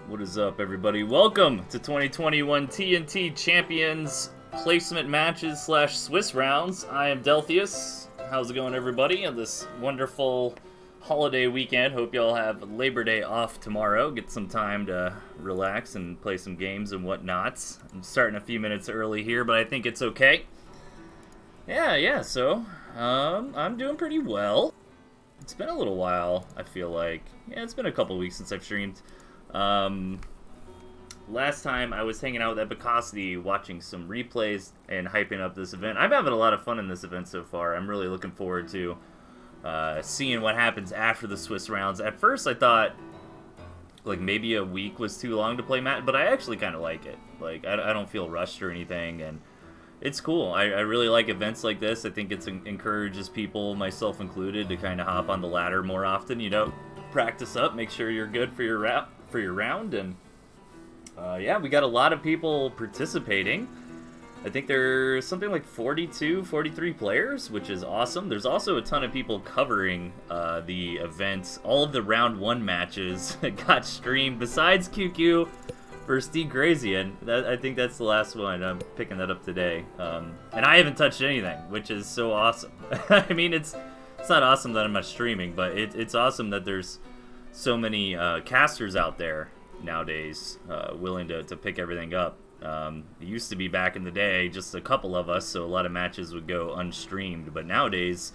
What is up, everybody? Welcome to 2021 TNT Champions Placement Matches / Swiss Rounds. I am Delthius. How's it going, everybody, on this wonderful holiday weekend? Hope y'all have Labor Day off tomorrow. Get some time to relax and play some games and whatnot. I'm starting a few minutes early here, but I think it's okay. So I'm doing pretty well. It's been a little while, I feel like. Yeah, it's been a couple weeks since I've streamed. Last time I was hanging out with Epicosity watching some replays and hyping up this event. I'm having a lot of fun in this event so far. I'm really looking forward to seeing what happens after the Swiss rounds. At first I thought like maybe a week was too long to play Matt, but I actually kind of like it. Like I don't feel rushed or anything, and it's cool. I really like events like this. I think it encourages people, myself included, to kind of hop on the ladder more often. You know, practice up, make sure you're good for your round, and yeah, we got a lot of people participating. I think there's something like 42, 43 players, which is awesome. There's also a ton of people covering the events. All of the round 1 matches got streamed, besides QQ versus Grazian. I think that's the last one. I'm picking that up today. And I haven't touched anything, which is so awesome. I mean, it's not awesome that I'm not streaming, but it's awesome that there's so many casters out there nowadays willing to pick everything up. It used to be back in the day just a couple of us, so a lot of matches would go unstreamed, but nowadays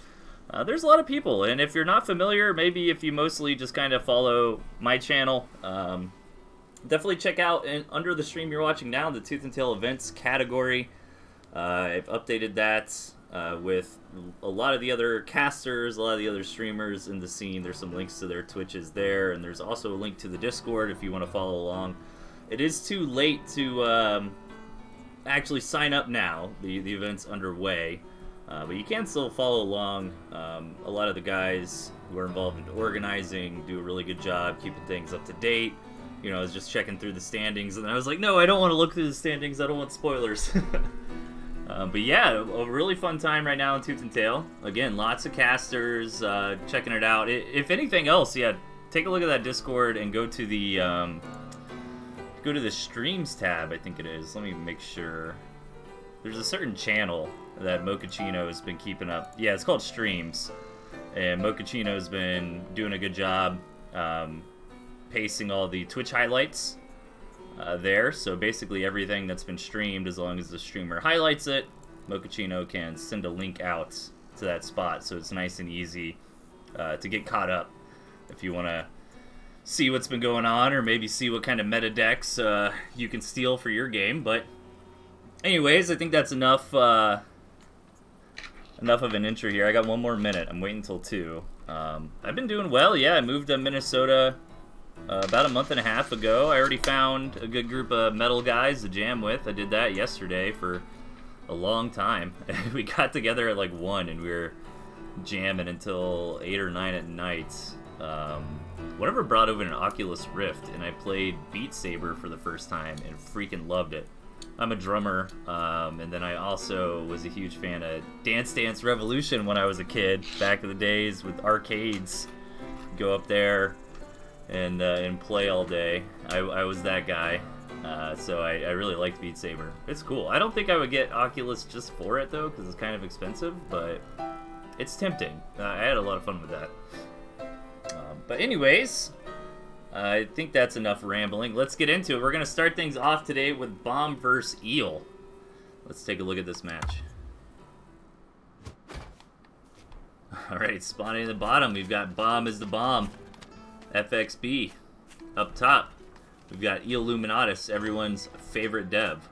there's a lot of people. And if you're not familiar, maybe if you mostly just kind of follow my channel, definitely check out under the stream you're watching now, the Tooth and Tail events category. I've updated that with a lot of the other casters, a lot of the other streamers in the scene. There's some links to their Twitches there, and there's also a link to the Discord if you want to follow along. It is too late to actually sign up now. The event's underway, but you can still follow along. A lot of the guys who are involved in organizing do a really good job keeping things up to date. You know, I was just checking through the standings, and I was like, no, I don't want to look through the standings. I don't want spoilers. But yeah, a really fun time right now in Tooth and Tail. Again, lots of casters checking it out. If anything else, yeah, take a look at that Discord and go to the streams tab. I think it is. Let me make sure. There's a certain channel that Mochaccino has been keeping up. Yeah, it's called Streams, and Mochaccino's been doing a good job pasting all the Twitch highlights there. So basically everything that's been streamed, as long as the streamer highlights it, Mochaccino can send a link out to that spot. So it's nice and easy to get caught up if you want to see what's been going on, or maybe see what kind of meta decks you can steal for your game. But anyways, I think that's enough of an intro here. I got one more minute. I'm waiting until 2. I've been doing well. Yeah, I moved to Minnesota about a month and a half ago. I already found a good group of metal guys to jam with. I did that yesterday for a long time. We got together at like 1, and we were jamming until 8 or 9 at night. Whatever brought over an Oculus Rift, and I played Beat Saber for the first time and freaking loved it. I'm a drummer, and then I also was a huge fan of Dance Dance Revolution when I was a kid, back in the days with arcades. Go up there and play all day. I was that guy, so I really liked Beat Saber. It's cool. I don't think I would get Oculus just for it, though, because it's kind of expensive, but it's tempting. I had a lot of fun with that. But anyways, I think that's enough rambling. Let's get into it. We're going to start things off today with Bomb vs. Eel. Let's take a look at this match. Alright, spawning in the bottom, we've got Bomb is the Bomb. FXB. Up top, we've got Eel Luminatus, everyone's favorite dev.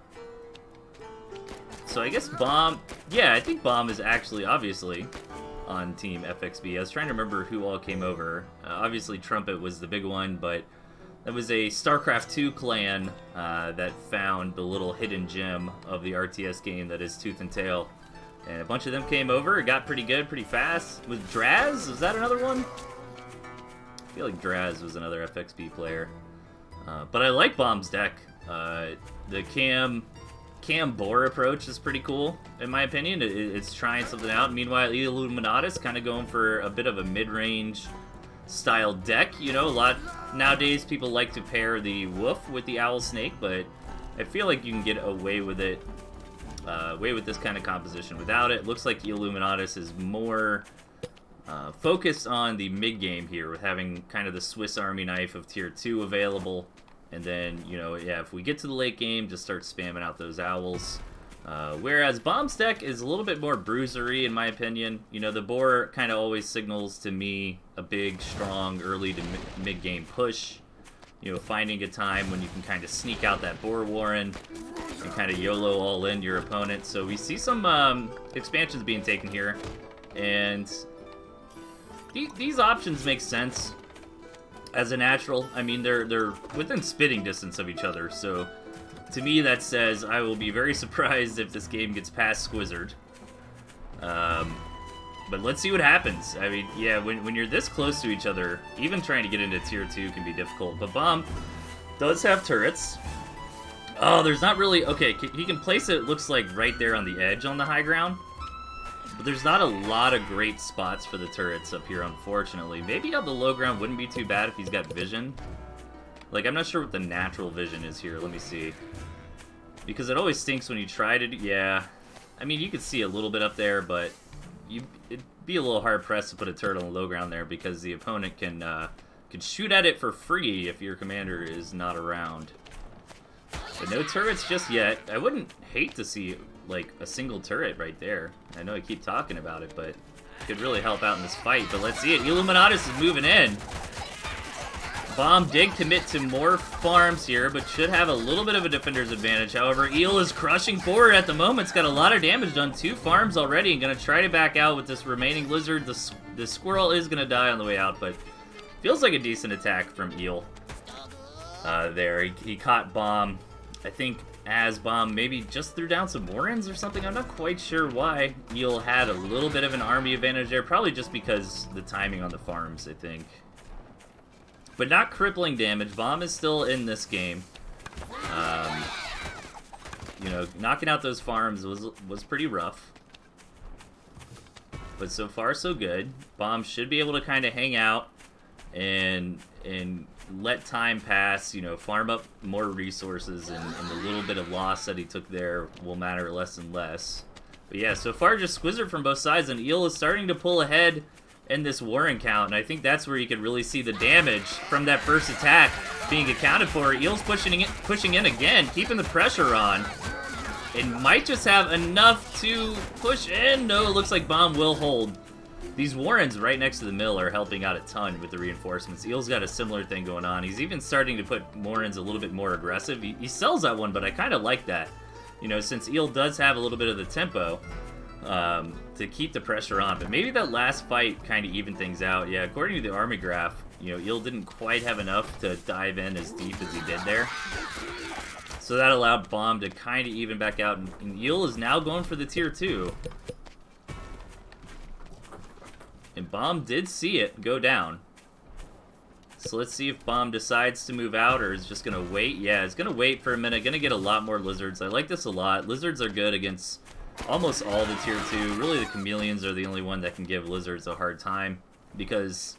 So I guess Bomb... Yeah, I think Bomb is actually, obviously, on Team FXB. I was trying to remember who all came over. Obviously, Trumpet was the big one, but that was a StarCraft 2 clan that found the little hidden gem of the RTS game that is Tooth and Tail. And a bunch of them came over. It got pretty good, pretty fast. Was Draz? Was that another one? I feel like Draz was another FXB player. But I like Bomb's deck. The Cam Boar approach is pretty cool, in my opinion. It's trying something out. Meanwhile, Illuminatus kind of going for a bit of a mid-range style deck. You know, a lot nowadays people like to pair the wolf with the owl snake, but I feel like you can get away with it, away with this kind of composition without it. Looks like Illuminatus is more focused on the mid game here, with having kind of the Swiss Army knife of tier 2 available. And then, you know, yeah, if we get to the late game, just start spamming out those owls. Whereas Bomb's deck is a little bit more bruisery, in my opinion. You know, the boar kind of always signals to me a big, strong, early to mid-game push. You know, finding a time when you can kind of sneak out that boar warren and kind of YOLO all in your opponent. So we see some expansions being taken here, and these options make sense as a natural. I mean, they're within spitting distance of each other, so to me that says I will be very surprised if this game gets past Squizzard. But let's see what happens. I mean, yeah, when you're this close to each other, even trying to get into tier 2 can be difficult. But Bomb does have turrets. Oh, there's not really... Okay, he can place it, looks like, right there on the edge on the high ground. But there's not a lot of great spots for the turrets up here, unfortunately. Maybe on the low ground wouldn't be too bad if he's got vision. Like, I'm not sure what the natural vision is here. Let me see. Because it always stinks when you try to do... Yeah. I mean, you could see a little bit up there, but it'd be a little hard-pressed to put a turret on the low ground there, because the opponent can shoot at it for free if your commander is not around. But no turrets just yet. I wouldn't hate to see, like, a single turret right there. I know I keep talking about it, but it could really help out in this fight. But let's see it. Illuminatus is moving in. Bomb did commit to more farms here, but should have a little bit of a defender's advantage. However, Eel is crushing forward at the moment. It's got a lot of damage done. 2 farms already, and going to try to back out with this remaining lizard. The squirrel is going to die on the way out, but feels like a decent attack from Eel. There, he caught Bomb, I think, as Bomb maybe just threw down some Warrens or something. I'm not quite sure why. Eel had a little bit of an army advantage there, probably just because the timing on the farms, I think. But not crippling damage. Bomb is still in this game. You know, knocking out those farms was pretty rough. But so far, so good. Bomb should be able to kind of hang out and let time pass, you know, farm up more resources, and the little bit of loss that he took there will matter less and less. But yeah, so far just Squizzard from both sides, and Eel is starting to pull ahead in this Warren count, and I think that's where you could really see the damage from that first attack being accounted for. Eel's pushing in again, keeping the pressure on, and might just have enough to push in. No, it looks like Bomb will hold. These Warrens right next to the mill are helping out a ton with the reinforcements. Eel's got a similar thing going on. He's even starting to put Warrens a little bit more aggressive. He sells that one, but I kind of like that. You know, since Eel does have a little bit of the tempo, to keep the pressure on. But maybe that last fight kind of evened things out. Yeah, according to the army graph, you know, Eel didn't quite have enough to dive in as deep as he did there. So that allowed Bomb to kind of even back out. And Eel is now going for the tier 2. And Bomb did see it go down. So let's see if Bomb decides to move out or is just going to wait. Yeah, it's going to wait for a minute. Going to get a lot more lizards. I like this a lot. Lizards are good against almost all the tier 2. Really, the chameleons are the only one that can give lizards a hard time, because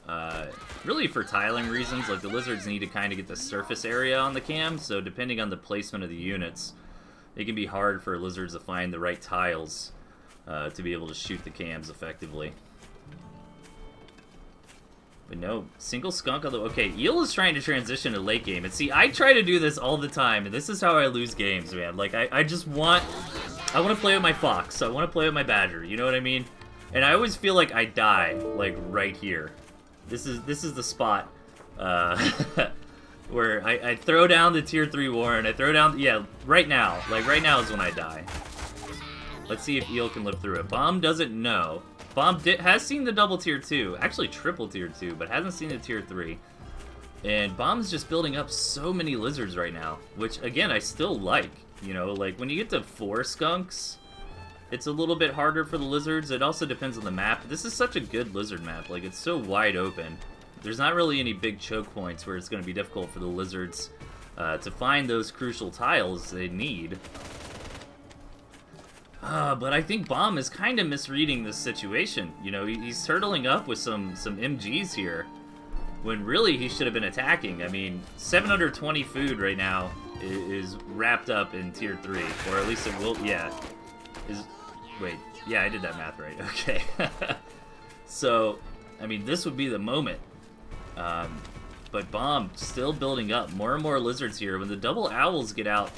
really for tiling reasons, like the lizards need to kind of get the surface area on the cam, so depending on the placement of the units, it can be hard for lizards to find the right tiles to be able to shoot the cams effectively. But no, single skunk, although, okay, Eel is trying to transition to late game, and see, I try to do this all the time, and this is how I lose games, man. Like, I just want... I want to play with my fox. I want to play with my badger. You know what I mean? And I always feel like I die, like, right here. This is the spot where I throw down the tier 3 Warren. I throw down... Yeah, right now. Like, right now is when I die. Let's see if Eel can live through it. Bomb doesn't know. Bomb has seen the double tier 2. Actually, triple tier 2, but hasn't seen the tier 3. And Bomb's just building up so many lizards right now, which, again, I still like. You know, like, when you get to 4 skunks, it's a little bit harder for the lizards. It also depends on the map. This is such a good lizard map. Like, it's so wide open. There's not really any big choke points where it's going to be difficult for the lizards to find those crucial tiles they need. But I think Bomb is kind of misreading this situation. You know, he's turtling up with some MGs here. when really he should have been attacking. I mean, 720 food right now is wrapped up in tier 3, or at least it will. Yeah, wait, yeah, I did that math right. Okay. So, I mean, this would be the moment. But Bomb still building up. More and more lizards here. When the double owls get out,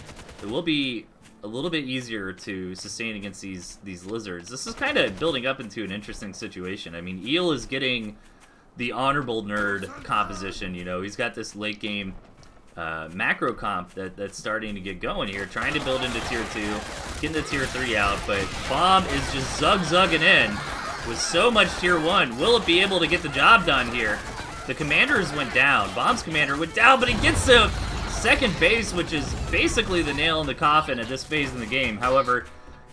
it will be a little bit easier to sustain against these lizards. This is kind of building up into an interesting situation. I mean, Eel is getting the honorable nerd composition. You know, he's got this late game macro comp that's starting to get going here, trying to build into tier 2, getting the tier 3 out, but Bomb is just zug-zugging in with so much tier 1. Will it be able to get the job done here? The commanders went down. Bomb's commander went down, but he gets to second base, which is basically the nail in the coffin at this phase in the game. However,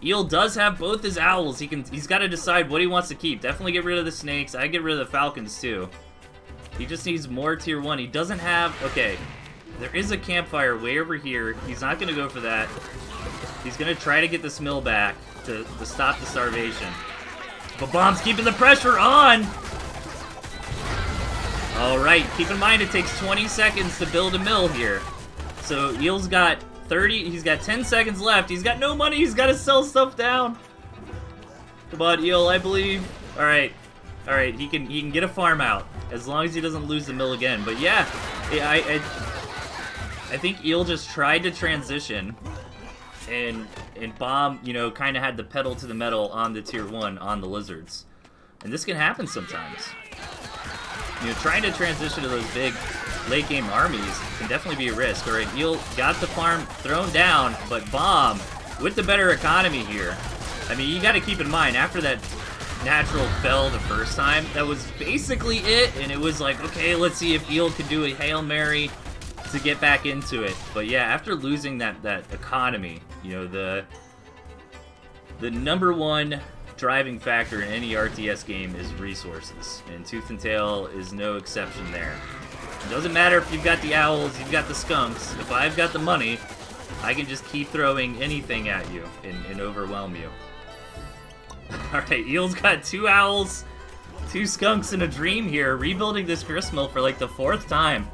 Eel does have both his owls. He's got to decide what he wants to keep. Definitely get rid of the snakes. I get rid of the falcons too. He just needs more tier 1. He doesn't have... Okay, there is a campfire way over here. He's not going to go for that. He's going to try to get this mill back to stop the starvation. But Bomb's keeping the pressure on! Alright, keep in mind it takes 20 seconds to build a mill here. So Eel's got 30, he's got 10 seconds left. He's got no money, he's got to sell stuff down. Come on, Eel, I believe. Alright, he can get a farm out as long as he doesn't lose the mill again. But yeah, I think Eel just tried to transition, and Bomb, you know, kind of had the pedal to the metal on the tier 1 on the lizards. And this can happen sometimes. You know, trying to transition to those big late game armies can definitely be a risk. Alright, Eel got the farm thrown down, but Bomb with the better economy here. I mean, you got to keep in mind, after that natural fell the first time, that was basically it, and it was like, okay, let's see if Eel could do a Hail Mary to get back into it. But yeah, after losing that economy, you know, the number one driving factor in any RTS game is resources, and Tooth and Tail is no exception there. It doesn't matter if you've got the owls, you've got the skunks. If I've got the money, I can just keep throwing anything at you and overwhelm you. Alright, Eel's got 2 owls, 2 skunks, and a dream here, rebuilding this gristmill for like the 4th time.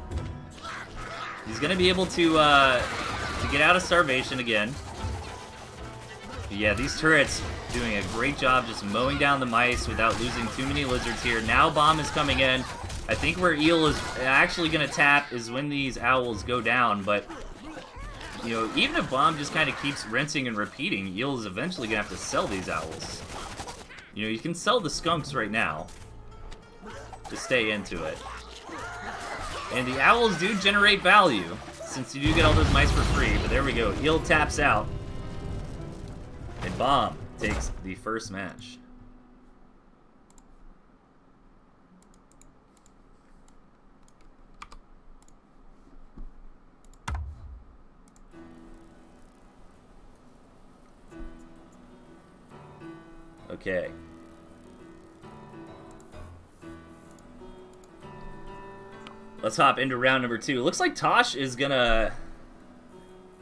He's gonna be able to get out of starvation again. But yeah, these turrets doing a great job just mowing down the mice without losing too many lizards here. Now Bomb is coming in. I think where Eel is actually going to tap is when these owls go down, but, you know, even if Bomb just kind of keeps rinsing and repeating, Eel is eventually going to have to sell these owls. You know, you can sell the skunks right now to stay into it. And the owls do generate value, since you do get all those mice for free, but there we go. Eel taps out. And Bomb takes the first match. Okay. Let's hop into round number 2. Looks like Tosh is gonna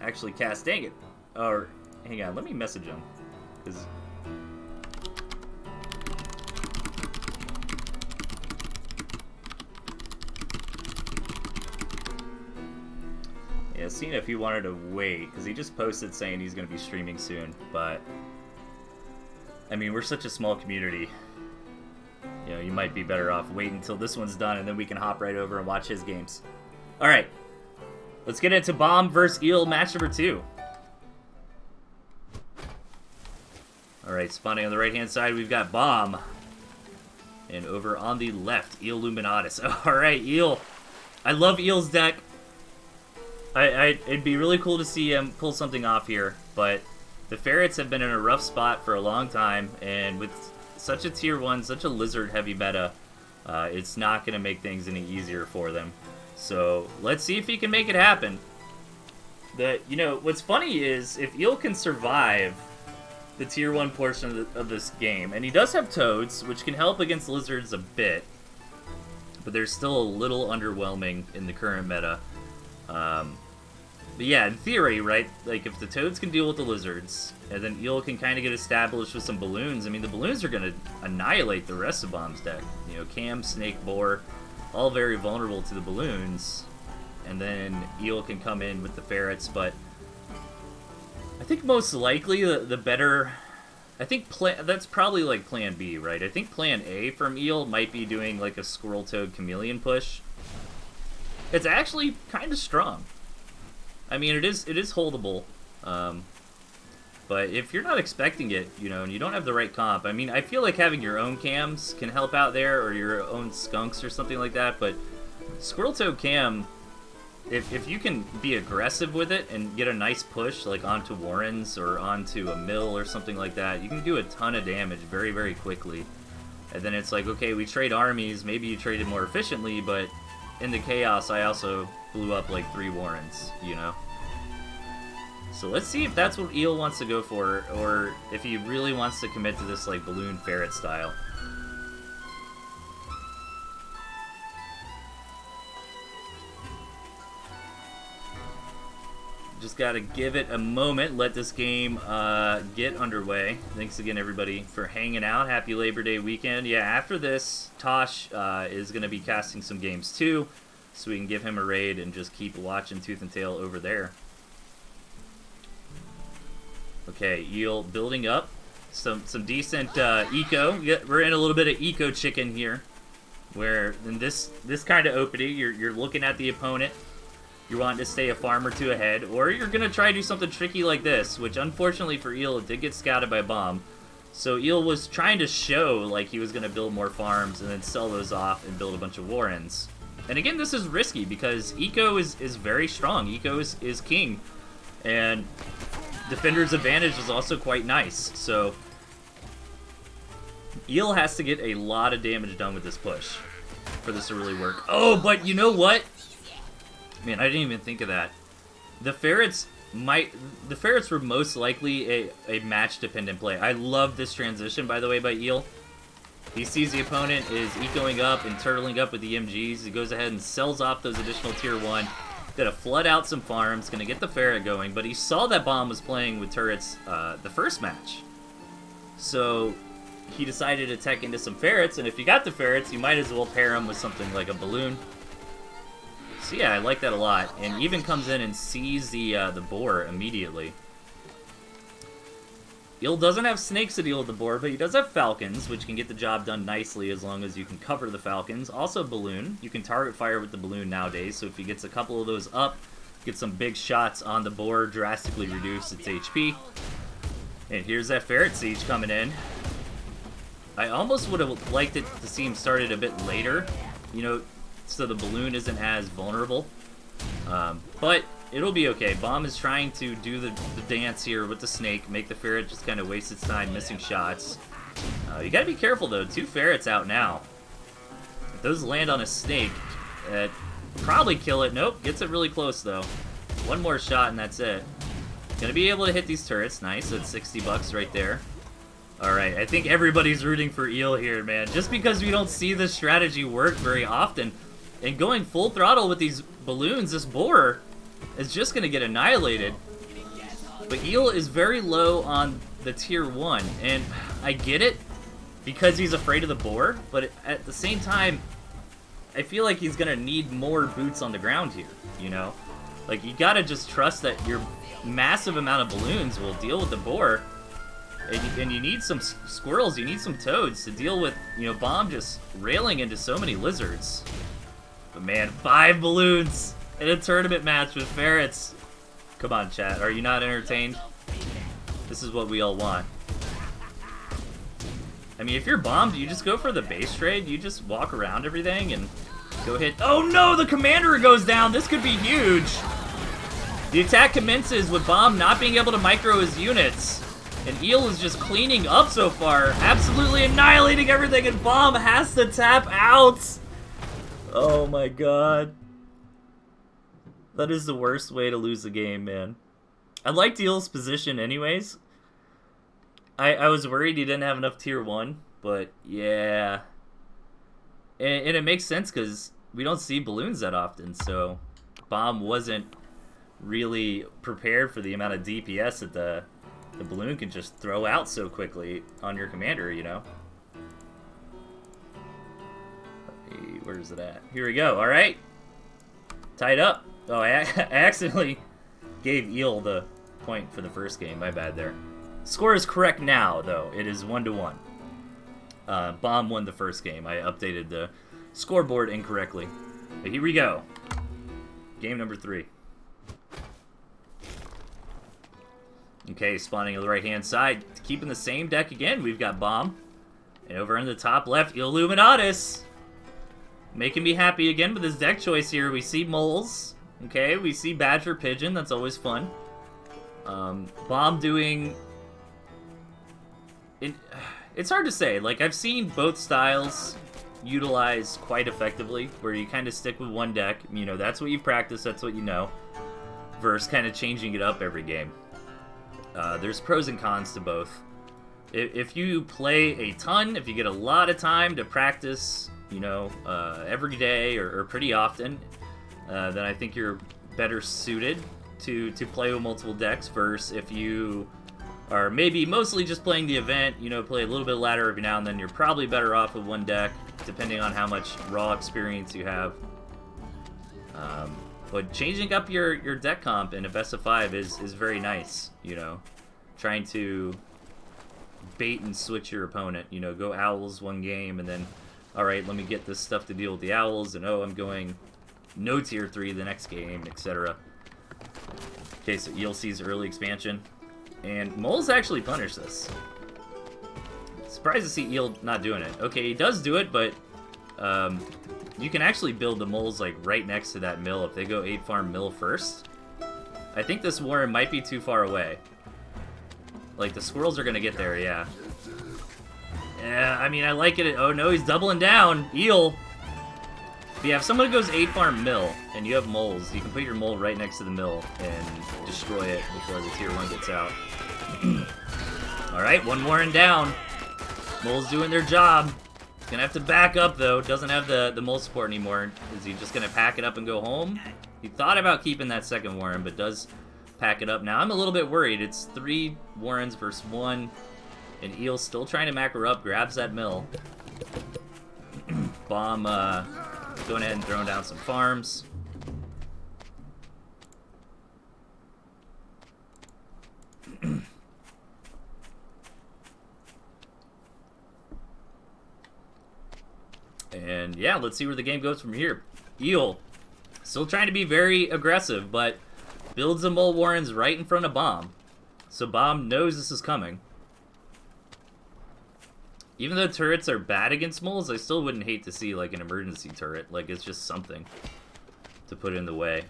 actually cast. Dang it. Or, hang on, let me message him. Because yeah, seeing if he wanted to wait, because he just posted saying he's going to be streaming soon, but I mean, we're such a small community. You know, you might be better off waiting until this one's done, and then we can hop right over and watch his games. Alright, let's get into Bomb vs. Eel match number 2. Alright, spawning on the right-hand side, we've got Bomb. And over on the left, Eel Luminatus. Alright, Eel. I love Eel's deck. It'd be really cool to see him pull something off here, but the ferrets have been in a rough spot for a long time, and with such a tier 1, such a lizard-heavy meta, it's not going to make things any easier for them. So, let's see if he can make it happen. You know, what's funny is, if Eel can survive the tier 1 portion of this game, and he does have toads, which can help against lizards a bit, but they're still a little underwhelming in the current meta. But yeah, in theory, right, like if the toads can deal with the lizards, and then Eel can kind of get established with some balloons, I mean, the balloons are going to annihilate the rest of Bomb's deck. You know, Cam, Snake, Boar, all very vulnerable to the balloons. And then Eel can come in with the ferrets, but I think most likely the better... I think that's probably like plan B, right? I think plan A from Eel might be doing like a Squirrel Toad Chameleon push. It's actually kind of strong. I mean, it is holdable. But if you're not expecting it, you know, and you don't have the right comp, I mean, I feel like having your own cams can help out there, or your own skunks or something like that, but Squirrel Toad Cam, if you can be aggressive with it and get a nice push, like onto Warrens or onto a mill or something like that, you can do a ton of damage very, very quickly. And then it's like, okay, we trade armies, maybe you traded more efficiently, but in the chaos, I also blew up like 3 Warrens, you know? So let's see if that's what Eel wants to go for, or if he really wants to commit to this like balloon ferret style. Just gotta give it a moment, let this game get underway. Thanks again, everybody, for hanging out. Happy Labor Day weekend. Yeah, after this, Tosh is gonna be casting some games too, so we can give him a raid and just keep watching Tooth and Tail over there. Okay, Eel building up. Some decent eco. We're in a little bit of eco chicken here, where in this kind of opening, you're looking at the opponent. You're wanting to stay a farm or two ahead, or you're going to try to do something tricky like this, which unfortunately for Eel, it did get scouted by a bomb. So Eel was trying to show like he was going to build more farms and then sell those off and build a bunch of Warrens. And again, this is risky because eco is very strong. Eco is king. And Defender's advantage is also quite nice. So Eel has to get a lot of damage done with this push for this to really work. Oh, but you know what? Man, I didn't even think of that. The ferrets were most likely a match-dependent play. I love this transition, by the way, by Eel. He sees the opponent is ecoing up and turtling up with the MGs. He goes ahead and sells off those additional tier 1. Gonna flood out some farms, gonna get the ferret going, but he saw that Bomb was playing with turrets the first match. So he decided to tech into some ferrets, and if you got the ferrets, you might as well pair them with something like a balloon. So yeah, I like that a lot, and even comes in and sees the boar immediately. Eel doesn't have snakes to deal with the boar, but he does have falcons, which can get the job done nicely as long as you can cover the falcons. Also balloon. You can target fire with the balloon nowadays, so if he gets a couple of those up, get some big shots on the boar, drastically reduce its HP. And here's that ferret siege coming in. I almost would have liked it to see him started a bit later, you know, so the balloon isn't as vulnerable. But it'll be okay. Bomb is trying to do the dance here with the snake, make the ferret just kind of waste its time missing shots. You gotta be careful though, 2 ferrets out now. If those land on a snake, probably kill it. Nope, gets it really close though. 1 more shot and that's it. Gonna be able to hit these turrets, nice, that's 60 bucks right there. Alright, I think everybody's rooting for Eel here, man. Just because we don't see this strategy work very often. And going full throttle with these balloons, this boar is just going to get annihilated. But Eel is very low on the tier 1, and I get it because he's afraid of the boar, but at the same time, I feel like he's going to need more boots on the ground here, you know? Like, you got to just trust that your massive amount of balloons will deal with the boar, and you need some squirrels, you need some toads to deal with, you know, Bomb just railing into so many lizards. But man, 5 balloons in a tournament match with ferrets. Come on, chat. Are you not entertained? This is what we all want. I mean, if you're bombed, you just go for the base trade. You just walk around everything and go hit. Oh no, the commander goes down. This could be huge. The attack commences with Bomb not being able to micro his units. And Eel is just cleaning up so far. Absolutely annihilating everything, and Bomb has to tap out. Oh my god. That is the worst way to lose the game, man. I liked Eel's position anyways. I was worried he didn't have enough tier 1, but yeah. And it makes sense because we don't see balloons that often, so Bomb wasn't really prepared for the amount of DPS that the balloon can just throw out so quickly on your commander, you know? Where is it at? Here we go. All right. Tied up. Oh, I accidentally gave Eel the point for the first game. My bad there. Score is correct now, though. It is 1-1. Bomb won the first game. I updated the scoreboard incorrectly. But here we go. Game number 3. Okay, spawning on the right-hand side. Keeping the same deck again. We've got Bomb. And over in the top left, Illuminatus. Making me happy again with his deck choice here. We see Moles. Okay, we see Badger Pigeon. That's always fun. Bomb doing... It's hard to say. Like, I've seen both styles utilized quite effectively, where you kind of stick with one deck. You know, that's what you've practiced, that's what you know. Versus kind of changing it up every game. There's pros and cons to both. If you play a ton, if you get a lot of time to practice, you know, every day or pretty often, then I think you're better suited to play with multiple decks. Versus if you are maybe mostly just playing the event, you know, play a little bit of ladder every now and then, you're probably better off with one deck, depending on how much raw experience you have. But changing up your deck comp in a best of 5 is very nice, you know. Trying to bait and switch your opponent, you know, go Owls one game and then, alright, let me get this stuff to deal with the Owls, and oh, I'm going no tier 3 the next game, etc. Okay, so Eel sees early expansion. And Moles actually punished this. Surprised to see Eel not doing it. Okay, he does do it, but you can actually build the Moles like right next to that mill if they go 8 farm mill first. I think this Warren might be too far away. Like, the squirrels are gonna get there, yeah. Yeah, I mean, I like it. Oh no, he's doubling down. Eel. But yeah, if someone goes 8 farm mill and you have moles, you can put your mole right next to the mill and destroy it before the tier 1 gets out. Alright, one Warren down. Mole's doing their job. Gonna have to back up though. Doesn't have the mole support anymore. Is he just gonna pack it up and go home? He thought about keeping that second Warren, but does pack it up. Now I'm a little bit worried. It's 3 Warrens versus 1. And Eel's still trying to macro up, grabs that mill. Bomb going ahead and throwing down some farms. And yeah, let's see where the game goes from here. Eel, still trying to be very aggressive, but builds the mole warrens right in front of Bomb. So Bomb knows this is coming. Even though turrets are bad against moles, I still wouldn't hate to see like an emergency turret. Like, it's just something to put in the way.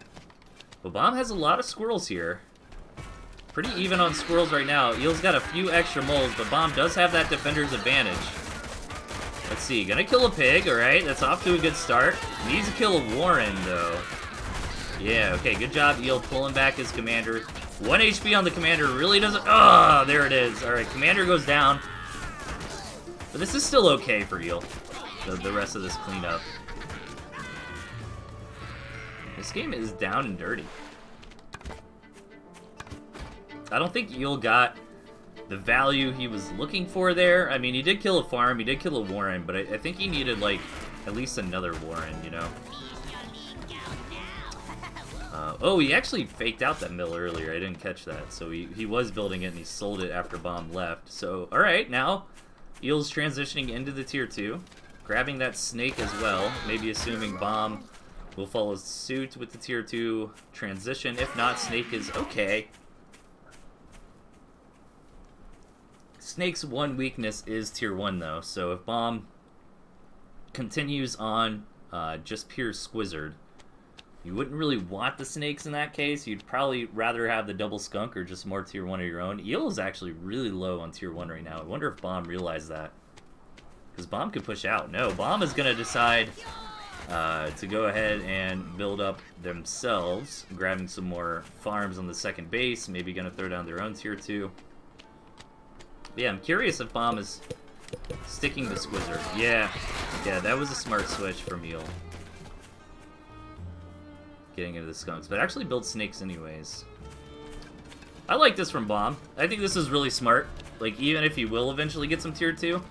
But Bomb has a lot of squirrels here. Pretty even on squirrels right now. Eel's got a few extra moles, but Bomb does have that defender's advantage. Let's see, gonna kill a pig, alright, that's off to a good start. Needs to kill a Warren, though. Yeah, okay, good job, Eel, pulling back his commander. 1 HP on the commander really doesn't... Oh, there it is. Alright, commander goes down. But this is still okay for Eel, the rest of this cleanup. This game is down and dirty. I don't think Eel got the value he was looking for there. I mean, he did kill a farm, he did kill a Warren, but I think he needed, like, at least another Warren, you know? Oh, he actually faked out that mill earlier. I didn't catch that. So he was building it, and he sold it after Bomb left. So, alright, now Eel's transitioning into the tier 2. Grabbing that snake as well. Maybe assuming Bomb will follow suit with the tier 2 transition. If not, snake is okay. Snake's one weakness is tier 1 though, so if Bomb continues on just pure Squizzard, you wouldn't really want the snakes in that case. You'd probably rather have the double skunk or just more tier 1 of your own. Eel is actually really low on tier 1 right now. I wonder if Bomb realized that. Because Bomb could push out. No, Bomb is going to decide to go ahead and build up themselves, grabbing some more farms on the second base, maybe going to throw down their own tier 2. Yeah, I'm curious if Bomb is sticking to Squizzard. Yeah, that was a smart switch from Eel. Getting into the skunks, but actually build snakes anyways. I like this from Bomb. I think this is really smart. Like, even if he will eventually get some tier 2,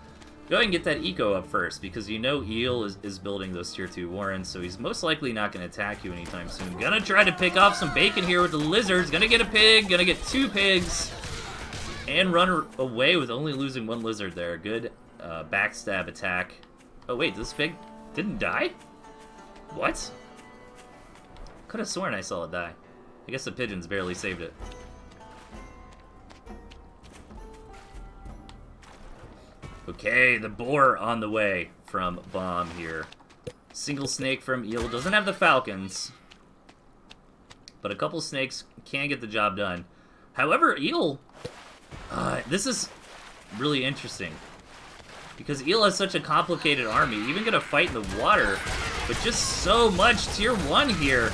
Go ahead and get that eco up first, because you know Eel is building those tier 2 warrens, so he's most likely not going to attack you anytime soon. Gonna try to pick off some bacon here with the lizards. Gonna get a pig, gonna get 2 pigs, and run away with only losing 1 lizard there. Good backstab attack. Oh wait, this pig didn't die? What? Could have sworn I saw it die. I guess the pigeons barely saved it. Okay, the boar on the way from Bomb here. Single snake from Eel. Doesn't have the falcons, but a couple snakes can get the job done. However, Eel, this is really interesting, because Eel has such a complicated army. Even gonna fight in the water, but just so much tier 1 here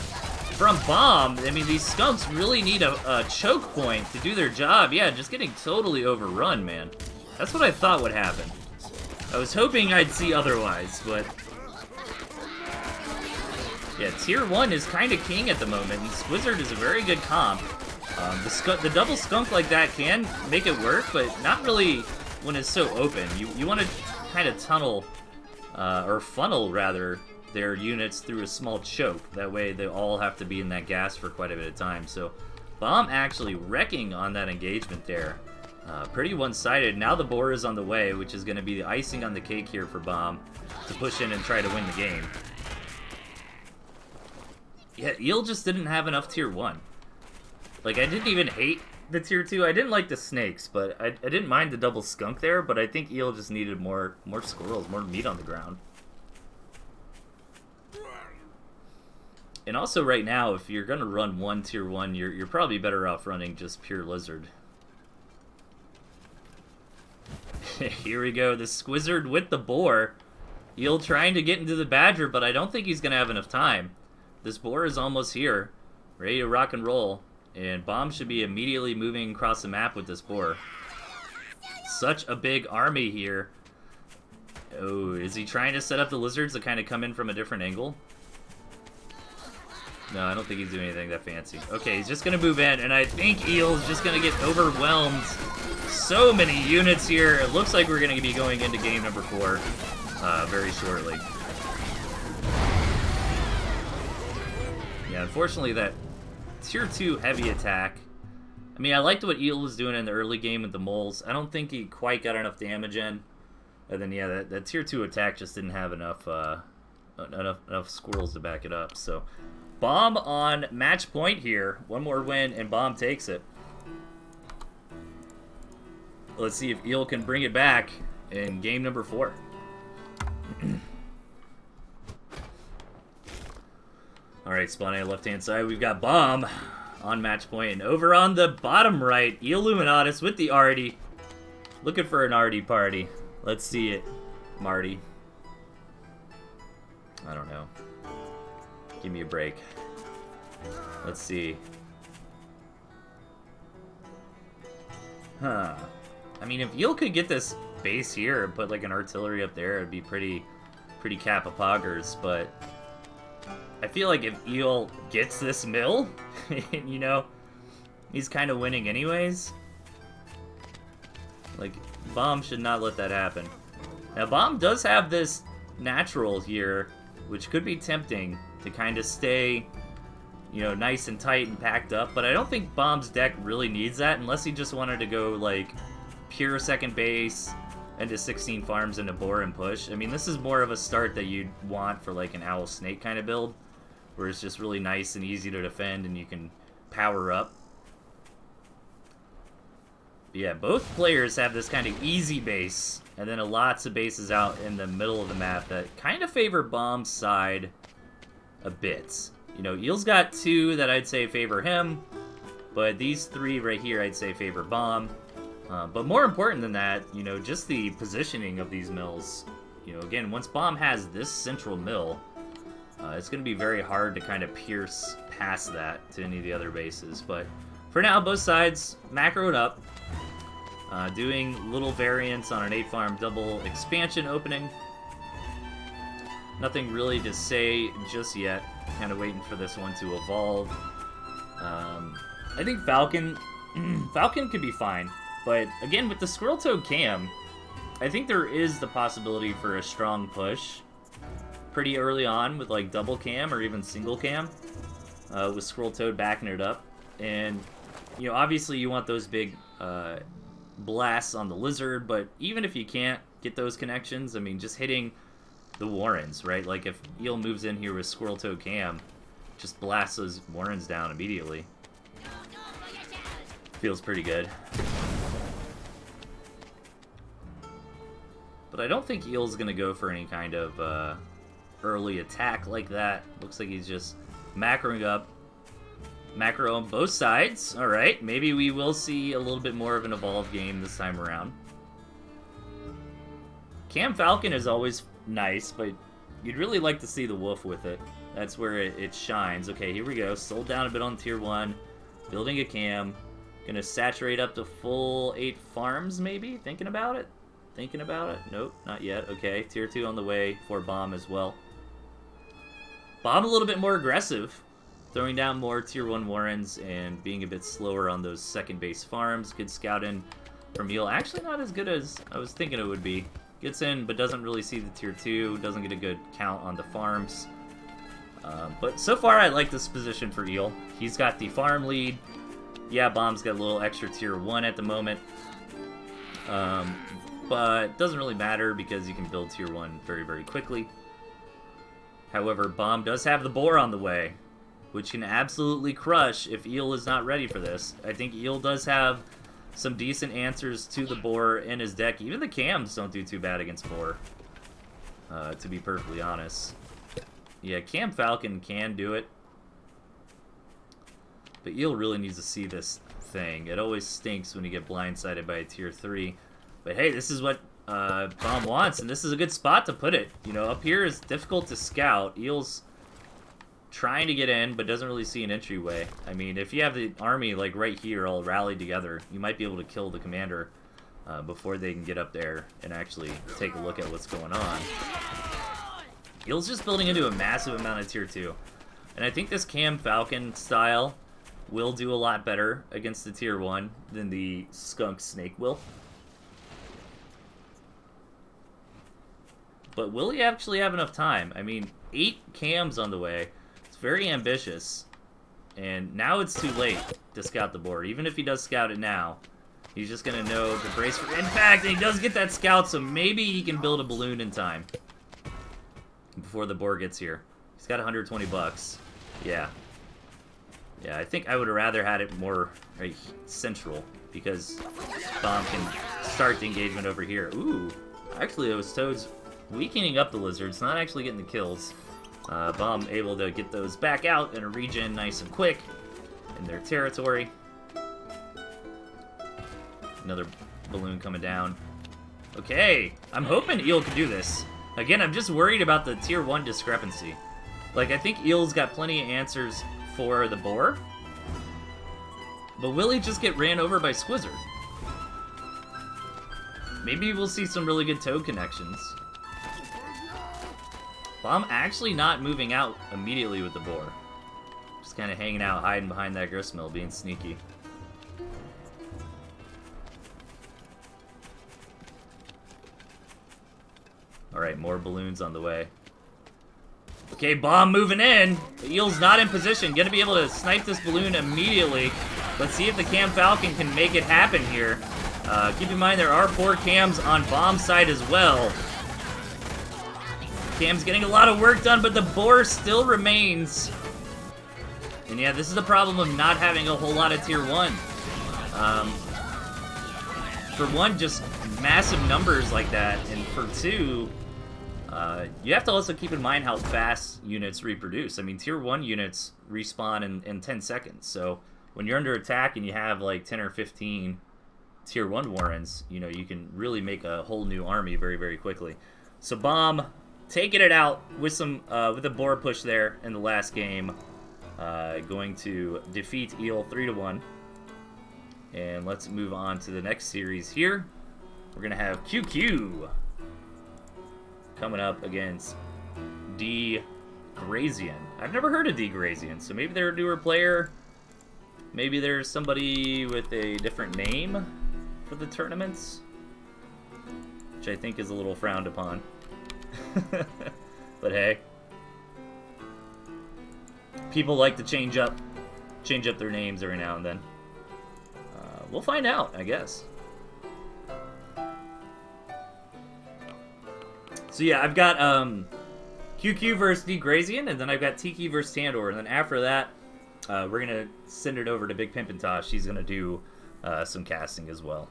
from Bomb. I mean, these skunks really need a choke point to do their job. Yeah, just getting totally overrun, man. That's what I thought would happen. I was hoping I'd see otherwise, but yeah, tier 1 is kind of king at the moment, and Squizzard is a very good comp. The double skunk like that can make it work, but not really when it's so open. You want to kind of tunnel, or funnel rather, their units through a small choke. That way they all have to be in that gas for quite a bit of time. So Bomb actually wrecking on that engagement there. Pretty one-sided. Now the boar is on the way, which is going to be the icing on the cake here for Bomb to push in and try to win the game. Yeah, Eel just didn't have enough tier 1. Like, I didn't even hate the tier 2. I didn't like the snakes, but I didn't mind the double skunk there, but I think Eel just needed more squirrels, more meat on the ground. And also right now, if you're going to run one tier 1, you're probably better off running just pure lizard. Here we go, the Squizzard with the boar. Eel trying to get into the badger, but I don't think he's going to have enough time. This boar is almost here, ready to rock and roll, and Bomb should be immediately moving across the map with this boar. Such a big army here. Oh, is he trying to set up the lizards to kind of come in from a different angle? No, I don't think he's doing anything that fancy. Okay, he's just going to move in, and I think Eel's just going to get overwhelmed. So many units here. It looks like we're going to be going into game number 4 very shortly. Yeah, unfortunately that tier 2 heavy attack. I mean, I liked what Eel was doing in the early game with the moles. I don't think he quite got enough damage in. And then, yeah, that tier 2 attack just didn't have enough squirrels to back it up. So, Bomb on match point here. One more win, and Bomb takes it. Let's see if Eel can bring it back in game number 4. Alright, spawning on the left-hand side, we've got Bomb on match point. And over on the bottom right, Illuminatus with the Artie. Looking for an Artie party. Let's see it, Marty. I don't know. Give me a break. Let's see. Huh. I mean, if Eel could get this base here and put like an artillery up there, it'd be pretty cap-a-poggers, but I feel like if Eel gets this mill, you know, he's kind of winning anyways. Like, Bomb should not let that happen. Now, Bomb does have this natural here, which could be tempting to kind of stay, you know, nice and tight and packed up, but I don't think Bomb's deck really needs that unless he just wanted to go, like, pure second base into 16 farms and a boar and push. I mean, this is more of a start that you'd want for, like, an Owl Snake kind of build, where it's just really nice and easy to defend and you can power up. But yeah, both players have this kind of easy base, and then lots of bases out in the middle of the map that kind of favor Bomb's side a bit. You know, Eel's got 2 that I'd say favor him, but these 3 right here I'd say favor Bomb. But more important than that, you know, just the positioning of these mills. You know, again, once Bomb has this central mill, it's going to be very hard to kind of pierce past that to any of the other bases. But for now, both sides macroed up, doing little variants on an 8-farm double expansion opening. Nothing really to say just yet. Kind of waiting for this one to evolve. I think Falcon could be fine. But again, with the Squirrel Toad Cam, I think there is the possibility for a strong push pretty early on with like double cam or even single cam with Squirrel Toad backing it up. And, you know, obviously you want those big blasts on the Lizard, but even if you can't get those connections, I mean, just hitting the Warrens, right? Like if Eel moves in here with Squirrel Toad cam, just blasts those Warrens down immediately. Feels pretty good. But I don't think Eel's going to go for any kind of early attack like that. Looks like he's just macroing up. Macro on both sides. Alright, maybe we will see a little bit more of an evolved game this time around. Cam Falcon is always nice, but you'd really like to see the Wolf with it. That's where it shines. Okay, here we go. Sold down a bit on tier 1. Building a cam. Gonna saturate up to full 8 farms, maybe? Thinking about it? Thinking about it? Nope, not yet. Okay, tier 2 on the way for Bomb as well. Bomb a little bit more aggressive. Throwing down more tier 1 Warrens and being a bit slower on those second base farms. Good scouting from Eel. Actually not as good as I was thinking it would be. Gets in, but doesn't really see the tier 2. Doesn't get a good count on the farms. But so far, I like this position for Eel. He's got the farm lead. Yeah, Bomb's got a little extra tier 1 at the moment. But doesn't really matter because you can build tier 1 very, very quickly. However, Bomb does have the Boar on the way, which can absolutely crush if Eel is not ready for this. I think Eel does have some decent answers to the Boar in his deck. Even the cams don't do too bad against Boar, to be perfectly honest. Yeah, Cam Falcon can do it. But Eel really needs to see this thing. It always stinks when you get blindsided by a tier 3. But hey, this is what Bomb wants, and this is a good spot to put it. You know, up here is difficult to scout. Eel's trying to get in, but doesn't really see an entryway. I mean, if you have the army, like, right here all rallied together, you might be able to kill the commander before they can get up there and actually take a look at what's going on. Eel's just building into a massive amount of tier 2. And I think this Cam Falcon style will do a lot better against the tier 1 than the Skunk Snake will. But will he actually have enough time? I mean, 8 cams on the way. It's very ambitious. And now it's too late to scout the board. Even if he does scout it now, he's just going to know to brace for impact. And he does get that scout, so maybe he can build a balloon in time before the board gets here. He's got 120 bucks. Yeah. Yeah, I think I would have rather had it more central, because Bomb can start the engagement over here. Ooh, actually it was Toad's weakening up the Lizards, not actually getting the kills. Bomb able to get those back out and regen nice and quick in their territory. Another balloon coming down. Okay, I'm hoping Eel can do this. Again, I'm just worried about the tier 1 discrepancy. Like, I think Eel's got plenty of answers for the Boar, but will he just get ran over by Squizzard? Maybe we'll see some really good Toad connections. Bomb actually not moving out immediately with the Boar. Just kind of hanging out, hiding behind that gristmill, being sneaky. Alright, more balloons on the way. Okay, Bomb moving in. The Eel's not in position. Gonna be able to snipe this balloon immediately. Let's see if the Cam Falcon can make it happen here. Keep in mind there are 4 cams on Bomb's side as well. Cam's getting a lot of work done, but the Boar still remains. And yeah, this is the problem of not having a whole lot of tier 1. For one, just massive numbers like that, and for 2, you have to also keep in mind how fast units reproduce. I mean, tier 1 units respawn in 10 seconds, so when you're under attack and you have like 10 or 15 tier 1 Warrens, you know, you can really make a whole new army very, very quickly. So Bomb taking it out with some with a Boar push there in the last game, going to defeat Eel 3-1. And let's move on to the next series here. We're gonna have QQ coming up against Grazian. I've never heard of Grazian, so maybe they're a newer player. Maybe there's somebody with a different name for the tournaments. which I think is a little frowned upon. But hey, people like to change up their names every now and then. We'll find out, I guess. So yeah, I've got QQ versus Grazian, and then I've got Tiki versus Tandoor, and then after that, we're gonna send it over to Big Pimpin' She's gonna do some casting as well.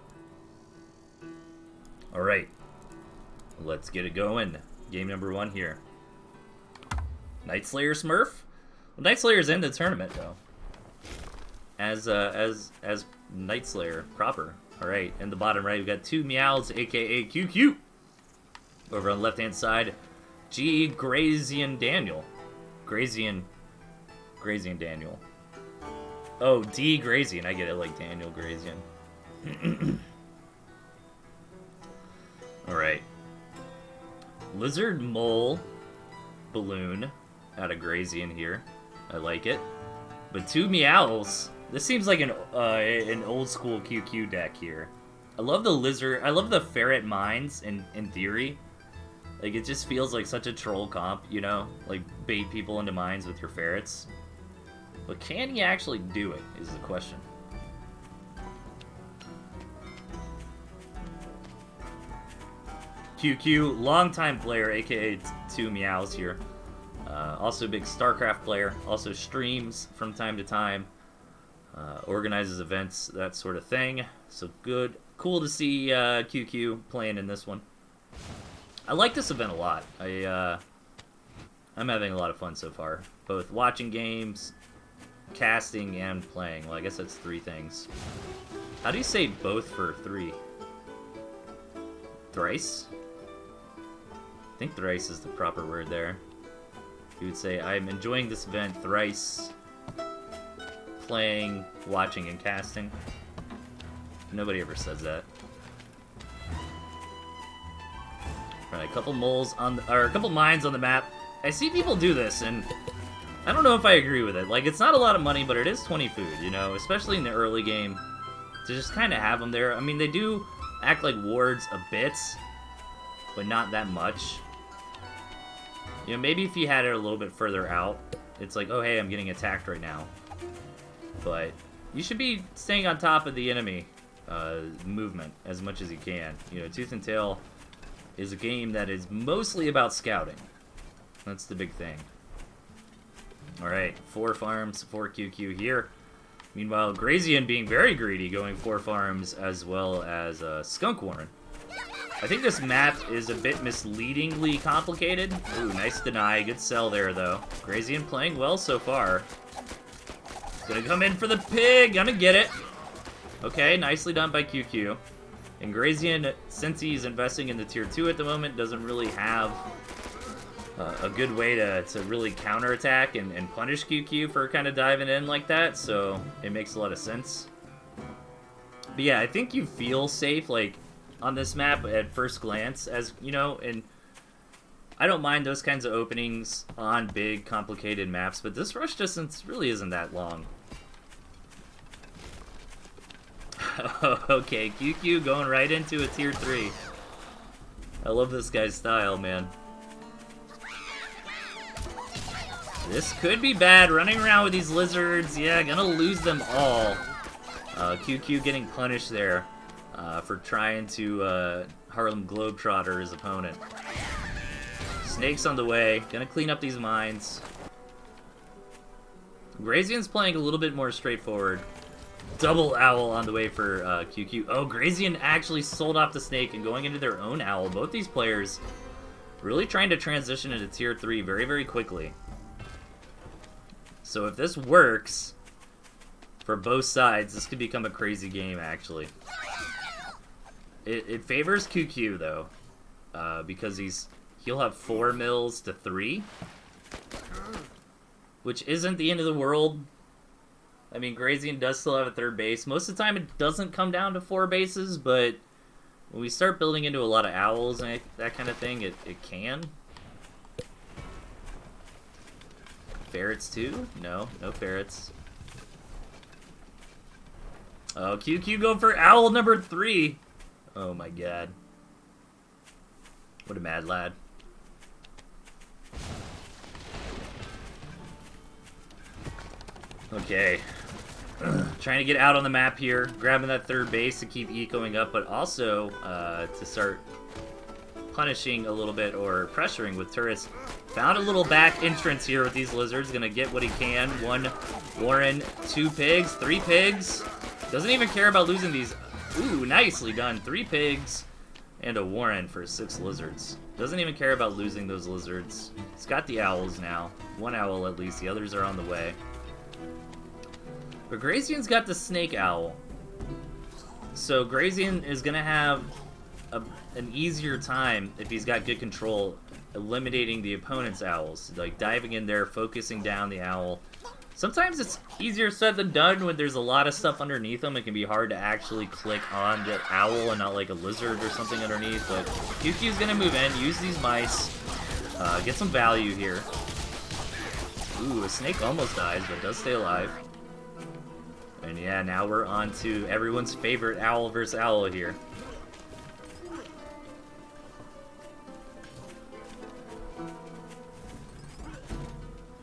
All right, let's get it going. Game number 1 here. Night Slayer Smurf. Well, Night Slayer's in the tournament though, as Night Slayer proper. All right, in the bottom right, we've got 2 Meows, aka QQ. Over on the left-hand side, Grazian Daniel. Grazian Daniel. Oh, D. Grazian. I get it, like Daniel Grazian. Alright. Lizard Mole Balloon out of Grazian here. I like it. But 2 Meows. This seems like an old-school QQ deck here. I love the lizard. I love the ferret mines in theory. Like, it just feels like such a troll comp, you know? Like, bait people into mines with your ferrets. But can he actually do it, is the question. QQ, longtime player, aka 2 Meows here. Also a big StarCraft player. Also streams from time to time. Organizes events, that sort of thing. So good. Cool to see QQ playing in this one. I like this event a lot. I'm having a lot of fun so far. Both watching games, casting, and playing. Well, I guess that's 3 things. How do you say both for 3? Thrice? I think thrice is the proper word there. You would say, I'm enjoying this event thrice. Playing, watching, and casting. Nobody ever says that. Right, a couple moles on or a couple mines on the map. I see people do this, and I don't know if I agree with it. Like, it's not a lot of money, but it is 20 food, you know, especially in the early game, to just kind of have them there. I mean, they do act like wards a bit, but not that much. You know, maybe if you had it a little bit further out, it's like, oh, hey, I'm getting attacked right now. But you should be staying on top of the enemy movement as much as you can. You know, Tooth and Tail is a game that is mostly about scouting. That's the big thing. Alright, 4 farms, 4 QQ here. Meanwhile, Grazian being very greedy, going 4 farms as well as Skunk Warren. I think this map is a bit misleadingly complicated. Ooh, nice deny. Good sell there, though. Grazian playing well so far. Gonna come in for the pig. Gonna get it. Okay, nicely done by QQ. And Grazian, since he's investing in the tier 2 at the moment, doesn't really have a good way to really counterattack and punish QQ for kind of diving in like that, so it makes a lot of sense. But yeah, I think you feel safe, like, on this map at first glance, as, you know, and I don't mind those kinds of openings on big, complicated maps, but this rush distance really isn't that long. Okay, QQ going right into a tier 3. I love this guy's style, man. This could be bad, running around with these lizards. Yeah, gonna lose them all. QQ getting punished there for trying to Harlem Globetrotter his opponent. Snakes on the way, gonna clean up these mines. Grazian's playing a little bit more straightforward. Double owl on the way for QQ. Oh, Grazian actually sold off the snake and going into their own owl. Both these players really trying to transition into tier 3 very, very quickly. So if this works for both sides, this could become a crazy game, actually. It favors QQ, though, because he'll have 4 mills to 3, which isn't the end of the world. I mean, Grazian does still have a 3rd base. Most of the time, it doesn't come down to 4 bases, but when we start building into a lot of owls and that kind of thing, it can. Ferrets, too? No ferrets. Oh, QQ go for owl number 3. Oh, my God. What a mad lad. Okay. Trying to get out on the map here. Grabbing that third base to keep ecoing up, but also to start punishing a little bit or pressuring with turrets. Found a little back entrance here with these lizards. Gonna get what he can. 1 Warren, 2 pigs, 3 pigs. Doesn't even care about losing these. Ooh, nicely done. 3 pigs and a Warren for 6 lizards. Doesn't even care about losing those lizards. He's got the owls now. 1 owl at least. The others are on the way. But Grazian's got the snake owl. So Grazian is gonna have an easier time if he's got good control eliminating the opponent's owls. Like diving in there, focusing down the owl. Sometimes it's easier said than done when there's a lot of stuff underneath them. It can be hard to actually click on the owl and not like a lizard or something underneath. But QQ's gonna move in, use these mice, get some value here. Ooh, a snake almost dies, but does stay alive. And yeah, now we're on to everyone's favorite owl versus owl here.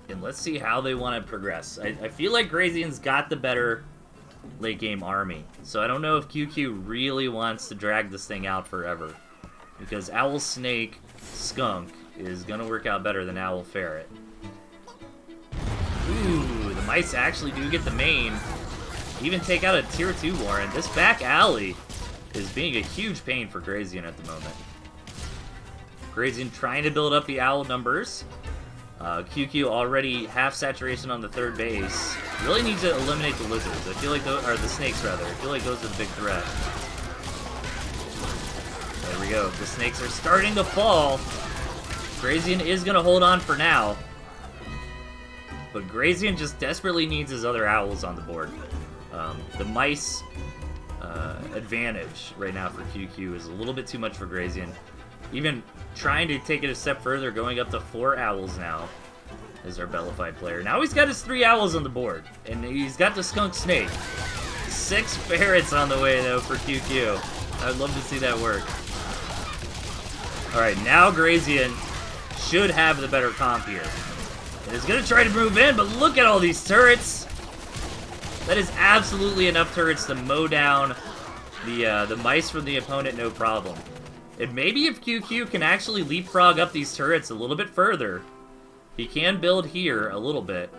And let's see how they want to progress. I feel like Grazian's got the better late game army. So I don't know if QQ really wants to drag this thing out forever. Because Owl Snake Skunk is going to work out better than Owl Ferret. Ooh, the mice actually do get the main. Even take out a tier 2 Warren. This back alley is being a huge pain for Grazian at the moment. Grazian trying to build up the owl numbers. QQ already half saturation on the third base. Really needs to eliminate the lizards. I feel like those are the snakes rather. I feel like those are the big threat. There we go. The snakes are starting to fall. Grazian is gonna hold on for now. But Grazian just desperately needs his other owls on the board. The mice advantage right now for QQ is a little bit too much for Grazian. Even trying to take it a step further, going up to 4 owls now is our Bellified player. Now he's got his 3 owls on the board, and he's got the skunk snake. 6 ferrets on the way, though, for QQ. I'd love to see that work. Alright, now Grazian should have the better comp here. And he's going to try to move in, but look at all these turrets! That is absolutely enough turrets to mow down the mice from the opponent, no problem. And maybe if QQ can actually leapfrog up these turrets a little bit further, he can build here a little bit.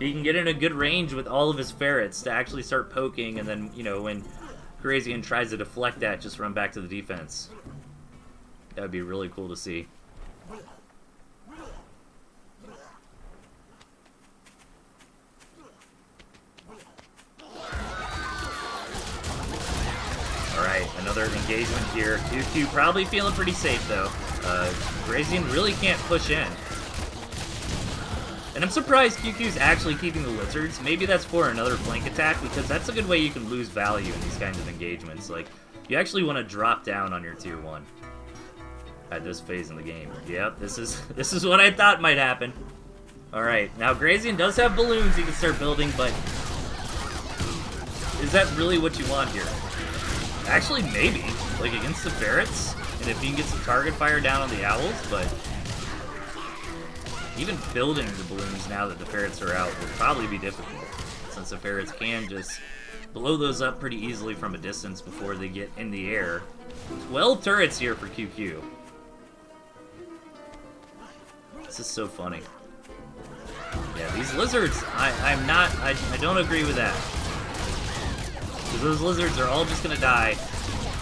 He can get in a good range with all of his ferrets to actually start poking, and then, you know, when Grazian tries to deflect that, just run back to the defense. That would be really cool to see. Alright, another engagement here. QQ probably feeling pretty safe, though. Grazian really can't push in. And I'm surprised QQ's actually keeping the lizards. Maybe that's for another flank attack, because that's a good way you can lose value in these kinds of engagements. Like, you actually want to drop down on your tier 1 at this phase in the game. Yep, this is what I thought might happen. Alright, now Grazian does have balloons he can start building, but is that really what you want here? Actually, maybe. Like, against the ferrets, and if you can get some target fire down on the owls, but even building the balloons now that the ferrets are out will probably be difficult, since the ferrets can just blow those up pretty easily from a distance before they get in the air. 12 turrets here for QQ. This is so funny. Yeah, these lizards, I don't agree with that. Because those lizards are all just going to die,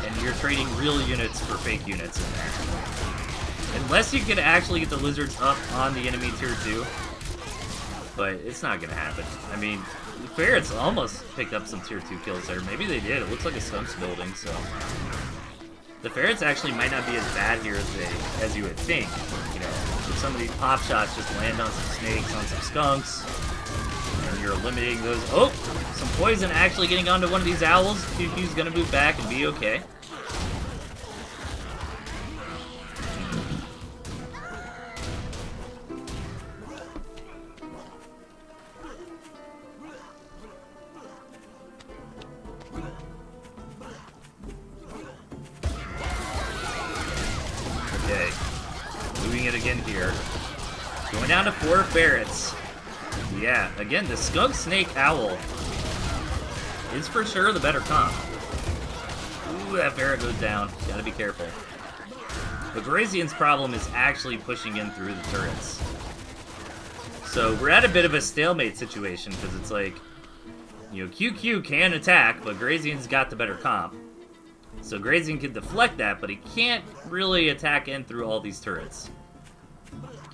and you're trading real units for fake units in there. Unless you can actually get the lizards up on the enemy tier 2. But it's not going to happen. I mean, the ferrets almost picked up some tier 2 kills there. Maybe they did. It looks like a skunk's building, so... The ferrets actually might not be as bad here as you would think. You know, if some of these pop shots just land on some snakes, on some skunks, and you're eliminating those. Oh, some poison actually getting onto one of these owls. QQ's gonna move back and be okay. again here. Going down to 4 ferrets. Yeah, again, the skunk snake owl is for sure the better comp. Ooh, that ferret goes down. Gotta be careful. But Grazian's problem is actually pushing in through the turrets. So we're at a bit of a stalemate situation, because it's like, you know, QQ can attack, but Grazian's got the better comp. So Grazian can deflect that, but he can't really attack in through all these turrets.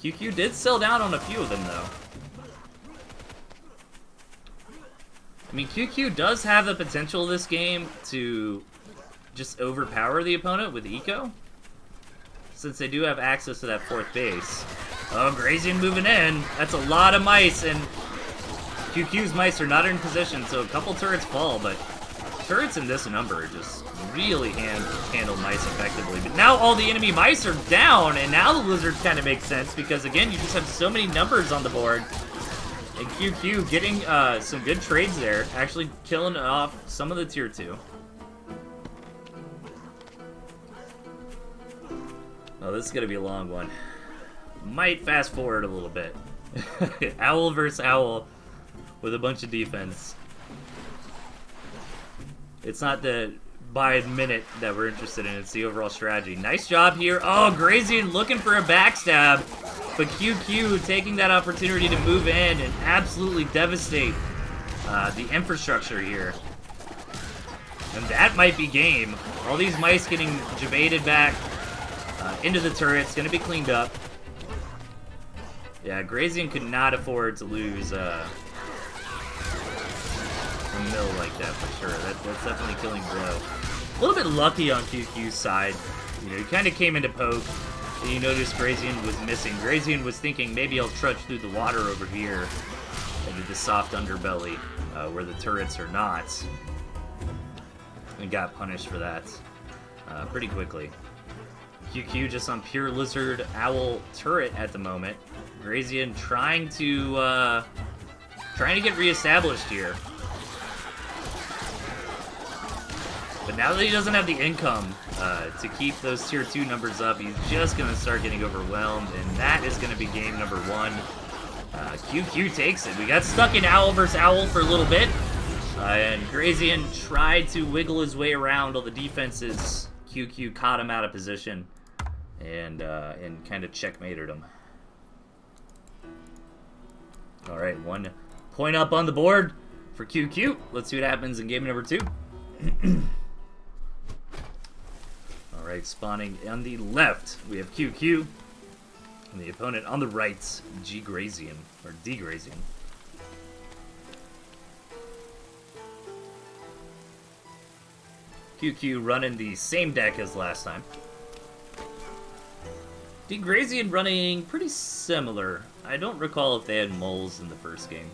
QQ did sell down on a few of them, though. I mean, QQ does have the potential this game to just overpower the opponent with eco, since they do have access to that 4th base. Oh, Grazian moving in. That's a lot of mice, and QQ's mice are not in position, so a couple turrets fall, but turrets in this number just really handle mice effectively. But now all the enemy mice are down, and now the lizard kind of makes sense, because again, you just have so many numbers on the board. And QQ getting some good trades there, actually killing off some of the tier 2. Oh, this is going to be a long one. Might fast forward a little bit. Owl versus owl with a bunch of defense. It's not the by minute that we're interested in, it's the overall strategy. Nice job here. Oh, Grazian looking for a backstab, but QQ taking that opportunity to move in and absolutely devastate the infrastructure here. And that might be game. All these mice getting jebaited back into the turrets, gonna be cleaned up. Yeah, Grazian could not afford to lose a mill like that for sure. That's definitely killing blow. A little bit lucky on QQ's side. You know, he kind of came into poke, and you noticed Grazian was missing. Grazian was thinking maybe I'll trudge through the water over here into the soft underbelly where the turrets are not, and got punished for that pretty quickly. QQ just on pure lizard owl turret at the moment. Grazian trying to get reestablished here. But now that he doesn't have the income to keep those tier 2 numbers up, he's just going to start getting overwhelmed, and that is going to be game number 1. QQ takes it. We got stuck in owl versus owl for a little bit, and Grazian tried to wiggle his way around all the defenses. QQ caught him out of position and kind of checkmated him. All right, 1 point up on the board for QQ. Let's see what happens in game number 2. All right, spawning on the left, we have QQ, and the opponent on the right, Grazian, or Grazian. QQ running the same deck as last time. Grazian running pretty similar. I don't recall if they had moles in the first game.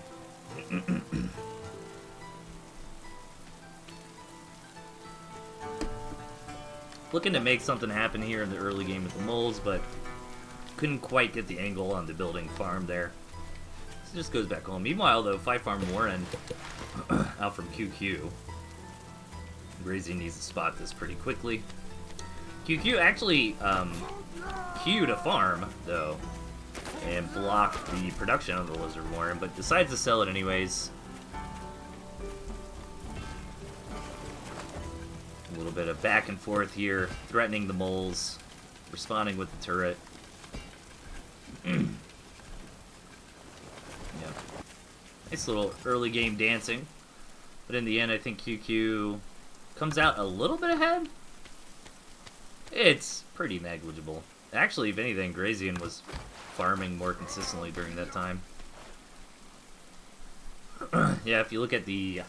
Looking to make something happen here in the early game with the moles, but couldn't quite get the angle on the building farm there. So it just goes back home. Meanwhile, though, 5-farm Warren out from QQ. Grazian needs to spot this pretty quickly. QQ actually queued a farm, though, and blocked the production of the Lizard Warren, but decides to sell it anyways. A little bit of back and forth here, threatening the moles, responding with the turret. Yeah. Nice little early game dancing, but in the end I think QQ comes out a little bit ahead. It's pretty negligible. Actually, if anything, Grazian was farming more consistently during that time. Yeah, if you look at the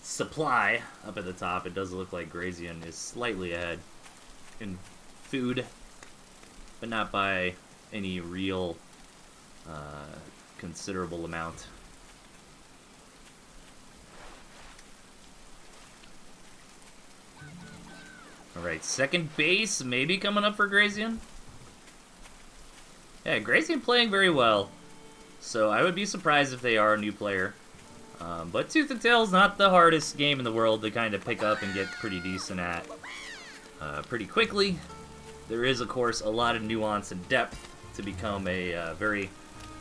supply up at the top, it does look like Grazian is slightly ahead in food, but not by any real considerable amount. Alright, second base maybe coming up for Grazian. Yeah, Grazian playing very well, so I would be surprised if they are a new player. But Tooth and Tail's not the hardest game in the world to kind of pick up and get pretty decent at pretty quickly. There is, of course, a lot of nuance and depth to become a very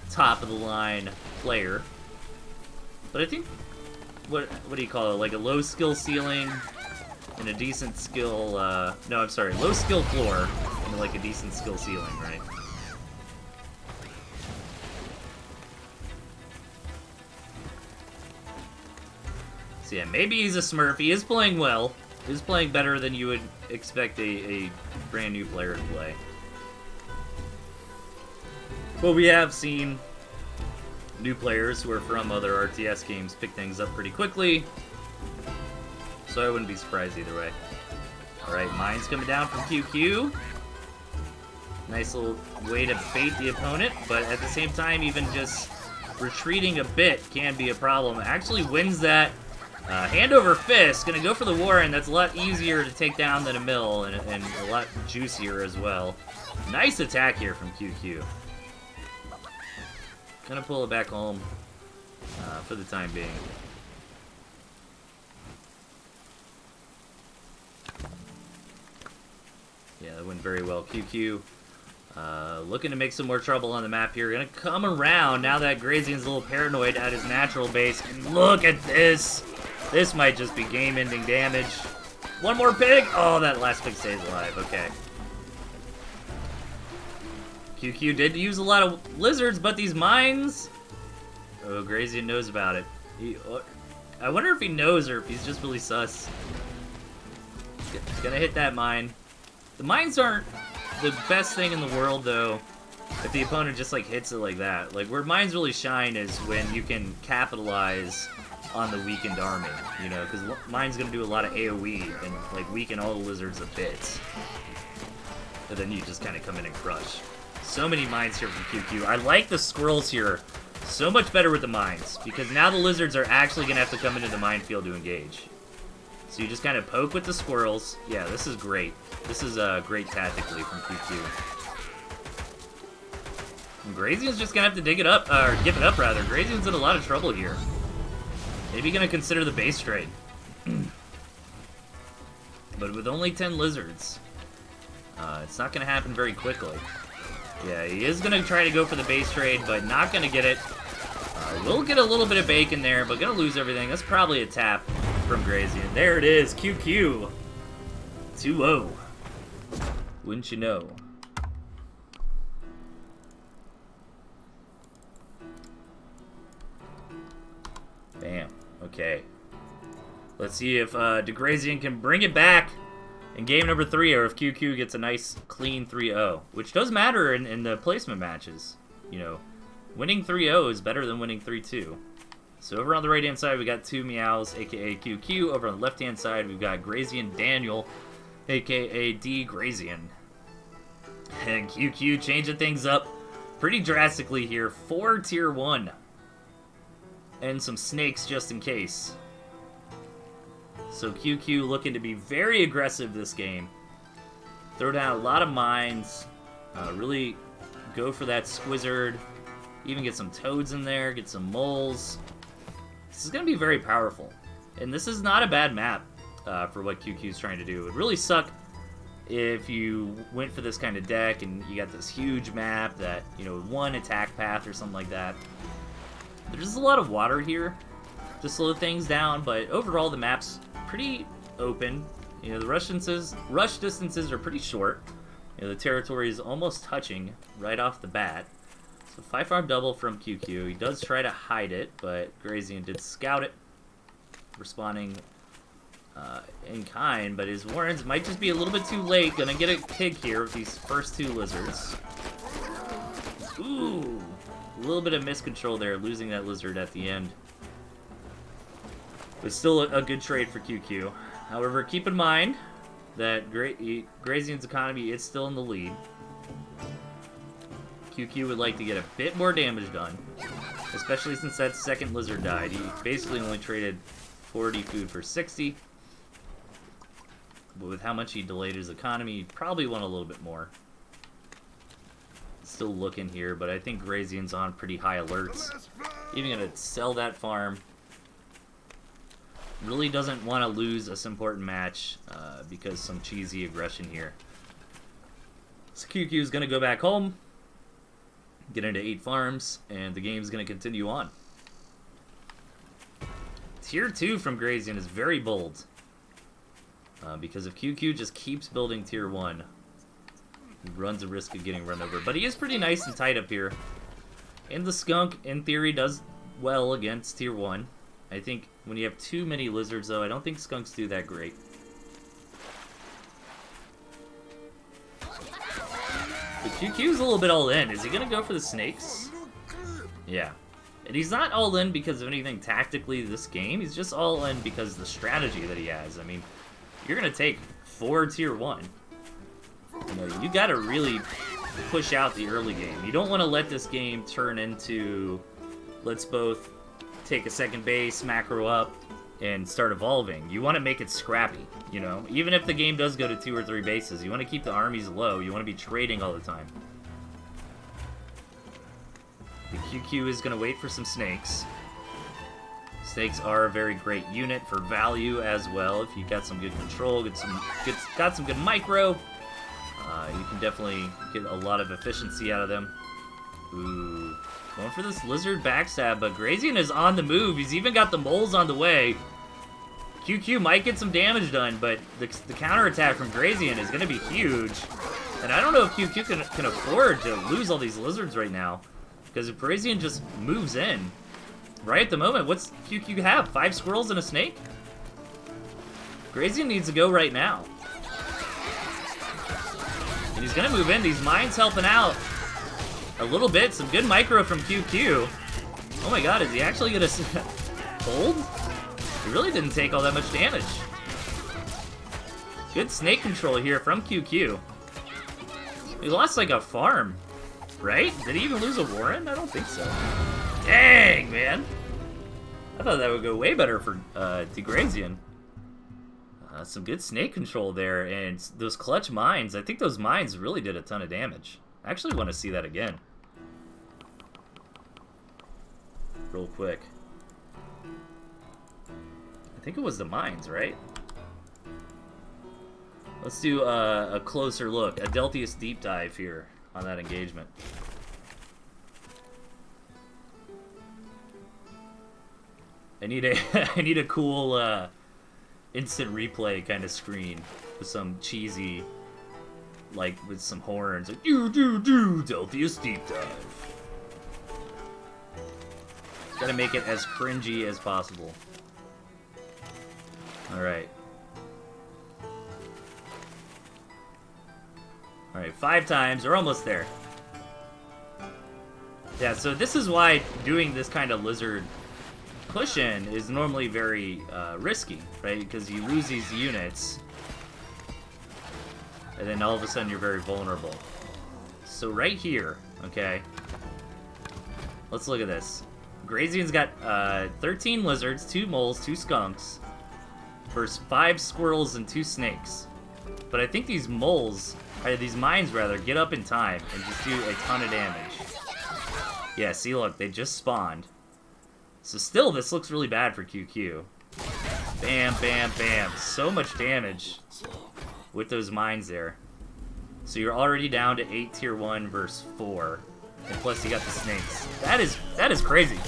top-of-the-line player. But I think, what do you call it, like a low skill ceiling and a decent skill, no, I'm sorry, low skill floor and like a decent skill ceiling, right? So yeah, maybe he's a smurf. He is playing well. He's playing better than you would expect a brand new player to play. But we have seen new players who are from other RTS games pick things up pretty quickly, so I wouldn't be surprised either way. Alright, mines coming down from QQ. Nice little way to bait the opponent, but at the same time, even just retreating a bit can be a problem. Actually wins that hand over fist. Gonna go for the Warren. That's a lot easier to take down than a mill, and a lot juicier as well. Nice attack here from QQ. Gonna pull it back home for the time being. Yeah, that went very well. QQ looking to make some more trouble on the map here. Gonna come around now that Grazian's a little paranoid at his natural base. And look at this! This might just be game-ending damage. One more pig! Oh, that last pig stays alive. Okay. QQ did use a lot of lizards, but these mines... Oh, Grazian knows about it. I wonder if he knows or if he's just really sus. He's gonna hit that mine. The mines aren't the best thing in the world, though, if the opponent just, like, hits it like that. Like, where mines really shine is when you can capitalize on the weakened army, you know, because mine's gonna do a lot of AoE and, like, weaken all the lizards a bit. But then you just kind of come in and crush. So many mines here from QQ. I like the squirrels here so much better with the mines, because now the lizards are actually gonna have to come into the minefield to engage. So you just kind of poke with the squirrels. Yeah, this is great. This is great tactically from QQ. And Grazian's just gonna have to dig it up, or give it up rather. Grazian's in a lot of trouble here. Maybe gonna consider the base trade. But with only 10 lizards, it's not gonna happen very quickly. Yeah, he is gonna try to go for the base trade, but not gonna get it. We'll get a little bit of bacon there, but gonna lose everything. That's probably a tap from Grazian. There it is, QQ. 2-0. Wouldn't you know? Bam. Okay. Let's see if Grazian can bring it back in game number 3, or if QQ gets a nice, clean 3-0. Which does matter in the placement matches. You know, winning 3-0 is better than winning 3-2. So over on the right-hand side, we got 2 Meows, a.k.a. QQ. Over on the left-hand side, we've got Grazian Daniel, a.k.a. D. Grazian. And QQ changing things up pretty drastically here. 4 tier 1. And some snakes just in case. So QQ looking to be very aggressive this game. Throw down a lot of mines. Really go for that squizzard. Even get some toads in there. Get some moles. This is going to be very powerful. And this is not a bad map for what QQ's trying to do. It would really suck if you went for this kind of deck and you got this huge map that, you know, one attack path or something like that. There's a lot of water here to slow things down, but overall the map's pretty open. You know, the rush distances are pretty short. You know, the territory is almost touching right off the bat. So 5-farm double from QQ. He does try to hide it, but Grazian did scout it, responding in kind, but his Warrens might just be a little bit too late. Gonna get a pig here with these first 2 lizards. Ooh! A little bit of miscontrol there, losing that lizard at the end. But still a good trade for QQ. However, keep in mind that Grazian's economy is still in the lead. QQ would like to get a bit more damage done, especially since that second lizard died. He basically only traded 40 food for 60. But with how much he delayed his economy, he probably want a little bit more. Still looking here, but I think Grazian's on pretty high alerts. Even gonna sell that farm. Really doesn't want to lose this important match because some cheesy aggression here. So QQ is gonna go back home. get into 8 farms, and the game's going to continue on. Tier 2 from Grazian is very bold. Because if QQ just keeps building Tier 1, he runs a risk of getting run over. But he is pretty nice and tight up here. And the Skunk, in theory, does well against Tier 1. I think when you have too many lizards, though, I don't think Skunks do that great. But QQ's a little bit all in. Is he going to go for the snakes? Yeah. And he's not all in because of anything tactically this game. He's just all in because of the strategy that he has. I mean, you're going to take 4 Tier 1. You know, you got to really push out the early game. You don't want to let this game turn into, let's both take a second base, macro up, and start evolving. You want to make it scrappy, you know? Even if the game does go to 2 or 3 bases, you want to keep the armies low. You want to be trading all the time. The QQ is going to wait for some snakes. Snakes are a very great unit for value as well. If you got some good control, got some good micro, you can definitely get a lot of efficiency out of them. Ooh, going for this lizard backstab, but Grazian is on the move. He's even got the moles on the way. QQ might get some damage done, but the counterattack from Grazian is going to be huge. And I don't know if QQ can afford to lose all these lizards right now. Because if Grazian just moves in, right at the moment, what's QQ have? 5 squirrels and a snake? Grazian needs to go right now. And he's going to move in. These mines helping out a little bit. Some good micro from QQ. Oh my god, is he actually going to hold? He really didn't take all that much damage. Good snake control here from QQ. He lost like a farm. Right? Did he even lose a Warren? I don't think so. Dang, man. I thought that would go way better for Grazian. Some good snake control there, and those clutch mines. I think those mines really did a ton of damage. I actually want to see that again. Real quick. I think it was the mines, right? Let's do a closer look. A Delthius deep dive here on that engagement. I need a cool instant replay kind of screen with some cheesy, like with some horns, like Delthius deep dive. Gotta make it as cringy as possible. All right. Alright, 5 times. We're almost there. Yeah, so this is why doing this kind of lizard push-in is normally very risky, right? Because you lose these units, and then all of a sudden you're very vulnerable. So right here, okay, let's look at this. Grazian's got 13 lizards, 2 moles, 2 skunks, versus 5 squirrels and 2 snakes. But I think these moles... these mines, rather, get up in time and just do a ton of damage. Yeah, see, look, they just spawned. So still, this looks really bad for QQ. Bam, bam, bam. So much damage with those mines there. So you're already down to 8 Tier 1 versus 4. And plus you got the snakes. That is crazy.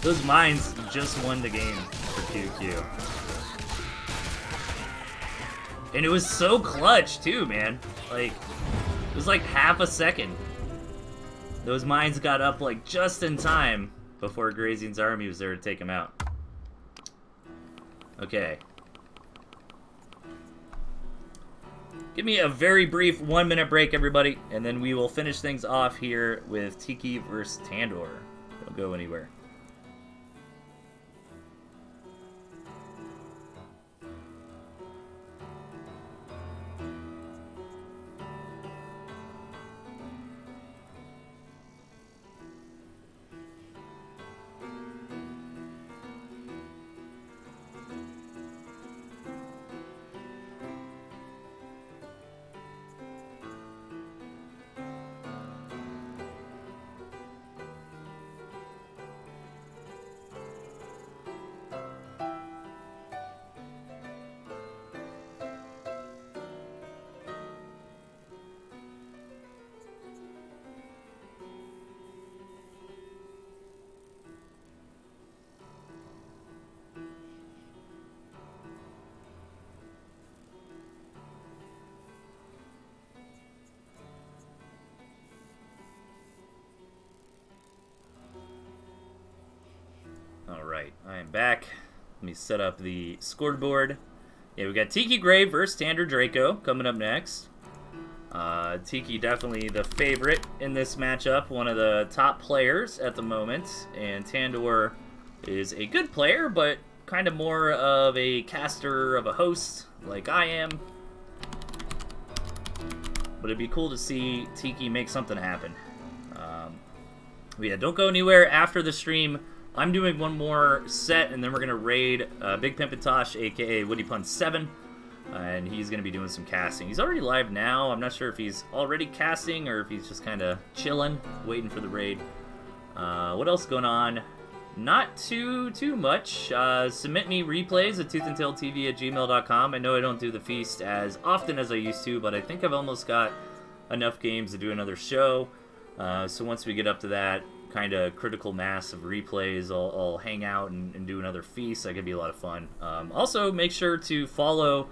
Those mines just won the game for QQ. And it was so clutch, too, man. Like, it was like half a second. Those mines got up, like, just in time before Grazian's army was there to take him out. Okay. Give me a very brief 1-minute break, everybody, and then we will finish things off here with Tiki versus Tandoor. Don't go anywhere. Alright, I am back. Let me set up the scoreboard. Yeah, we got Tiki Gray versus Tandoor Draco coming up next. Tiki definitely the favorite in this matchup, one of the top players at the moment, and Tandoor is a good player, but kind of more of a caster of a host, like I am. But it'd be cool to see Tiki make something happen. But yeah, don't go anywhere after the stream. I'm doing one more set, and then we're going to raid Big Pimpintosh, a.k.a. Woody Pun 7. And he's going to be doing some casting. He's already live now. I'm not sure if he's already casting or if he's just kind of chilling, waiting for the raid. What else going on? Not too much. Submit me replays at ToothandTailTV@gmail.com. I know I don't do the feast as often as I used to, but I think I've almost got enough games to do another show. So once we get up to that kind of critical mass of replays, I'll hang out and do another feast. That could be a lot of fun. Also, make sure to follow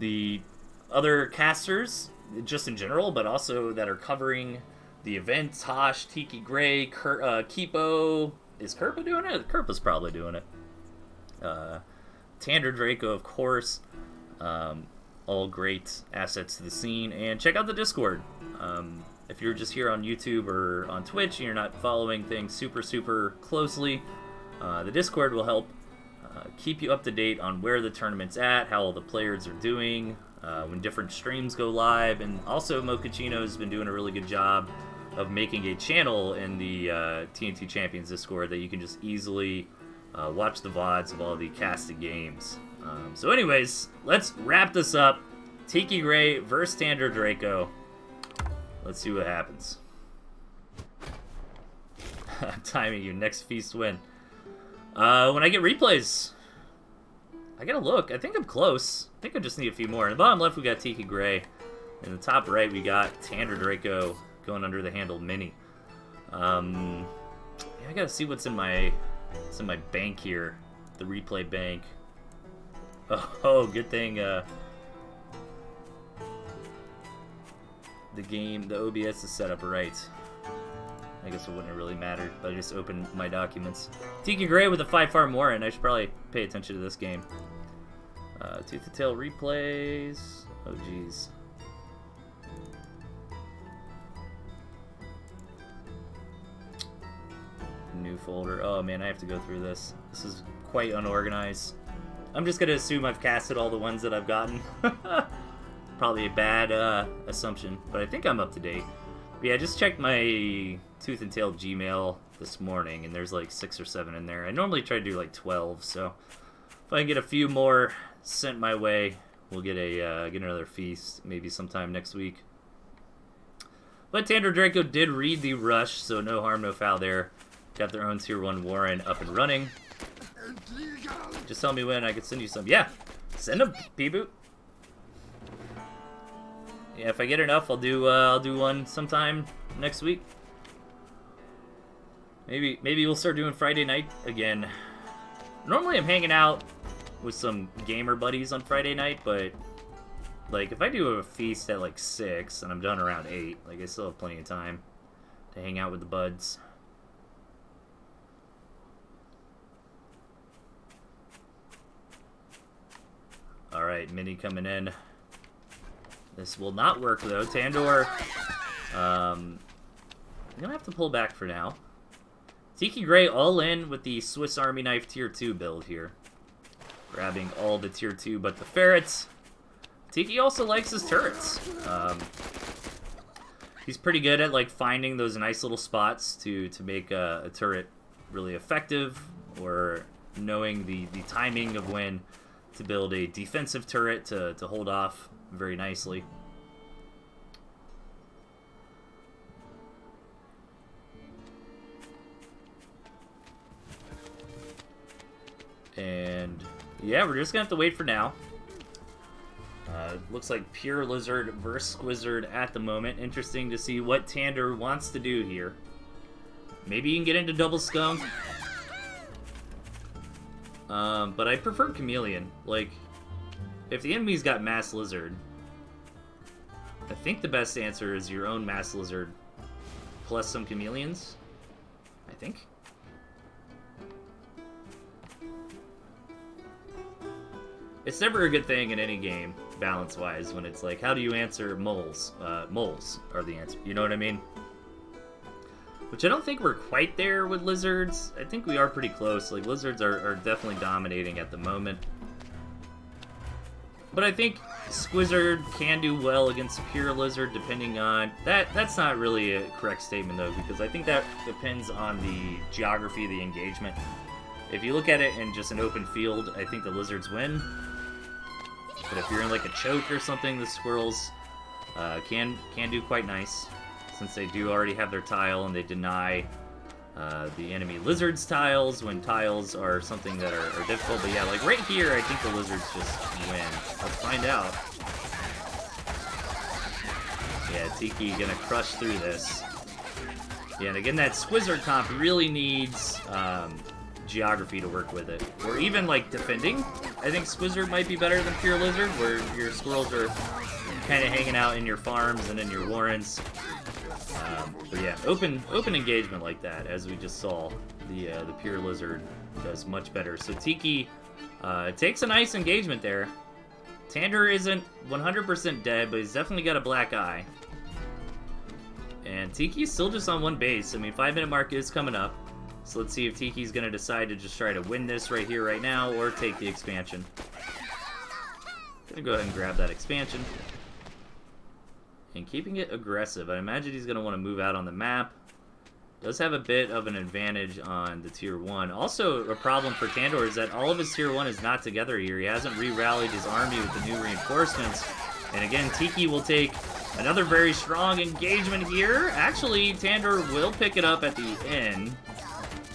the other casters, just in general, but also that are covering the event. Tosh, Tiki Gray, Kipo. Is Kerpa doing it? Kerpa's probably doing it. Tandoor Draco, of course. All great assets to the scene. And check out the Discord. If you're just here on YouTube or on Twitch and you're not following things super closely, the Discord will help keep you up to date on where the tournament's at, how all the players are doing, when different streams go live, and also Mochaccino has been doing a really good job of making a channel in the TNT Champions Discord that you can just easily watch the VODs of all the casted games. So anyways, let's wrap this up. Tiki Gray versus Tandoor Draco. Let's see what happens. I'm timing you. Next feast win. When I get replays, I gotta look. I think I'm close. I think I just need a few more. In the bottom left, we got Tiki Gray. In the top right, we got Tandoor Draco going under the handle Mini. Yeah, I gotta see what's in my bank here. The replay bank. Oh, good thing the OBS is set up right. I guess it wouldn't have really mattered, but I just opened my documents. Tiki Gray with a 5-far more, and I should probably pay attention to this game. Tooth to Tail replays. Oh, jeez. New folder. Oh, man, I have to go through this. This is quite unorganized. I'm just going to assume I've casted all the ones that I've gotten. Probably a bad assumption, but I think I'm up to date. But yeah, I just checked my Tooth and Tail Gmail this morning, and there's like 6 or 7 in there. I normally try to do like 12, so if I can get a few more sent my way, we'll get another feast maybe sometime next week. But Tandoor Draco did read the rush, so no harm, no foul there. Got their own Tier 1 Warren up and running. Just tell me when I can send you some. Yeah, send them, P-Boot. Yeah, if I get enough, I'll do one sometime next week. Maybe we'll start doing Friday night again. Normally I'm hanging out with some gamer buddies on Friday night, but like if I do a feast at like 6 and I'm done around 8, like I still have plenty of time to hang out with the buds. Alright, Mini coming in. This will not work though. Tandoor, I'm gonna have to pull back for now. Tiki Gray all in with the Swiss Army Knife Tier 2 build here. Grabbing all the Tier 2 but the ferrets. Tiki also likes his turrets. He's pretty good at like finding those nice little spots to make a turret really effective, or knowing the timing of when to build a defensive turret to hold off very nicely. And yeah, we're just gonna have to wait for now. Looks like Pure Lizard versus Squizzard at the moment. Interesting to see what Tandoor wants to do here. Maybe you can get into Double Skunk. But I prefer Chameleon. Like, if the enemy's got Mass Lizard, I think the best answer is your own Mass Lizard plus some Chameleons. I think. It's never a good thing in any game, balance-wise, when it's like, how do you answer moles? Moles are the answer. You know what I mean? Which I don't think we're quite there with lizards. I think we are pretty close. Like, lizards are definitely dominating at the moment. But I think Squizzard can do well against Pure Lizard, depending on... That's not really a correct statement, though, because I think that depends on the geography of the engagement. If you look at it in just an open field, I think the lizards win. But if you're in, like, a choke or something, the squirrels can do quite nice, since they do already have their tile, and they deny the enemy lizards' tiles when tiles are something that are difficult. But yeah, like right here, I think the lizards just win. Let's find out. Yeah, Tiki gonna crush through this. Yeah, and again, that Squizzard comp really needs geography to work with it. Or even, like, defending. I think Squizzard might be better than Pure Lizard, where your squirrels are kind of hanging out in your farms and in your warrens. But yeah, open engagement like that, as we just saw, the Pure Lizard does much better. So Tiki takes a nice engagement there. Tandoor isn't 100% dead, but he's definitely got a black eye. And Tiki's still just on one base. I mean, 5-minute mark is coming up. So let's see if Tiki's going to decide to just try to win this right here, right now, or take the expansion. Gonna go ahead and grab that expansion. And keeping it aggressive. I imagine he's going to want to move out on the map. Does have a bit of an advantage on the Tier 1. Also, a problem for Tandoor is that all of his Tier 1 is not together here. He hasn't re-rallied his army with the new reinforcements. And again, Tiki will take another very strong engagement here. Actually, Tandoor will pick it up at the end.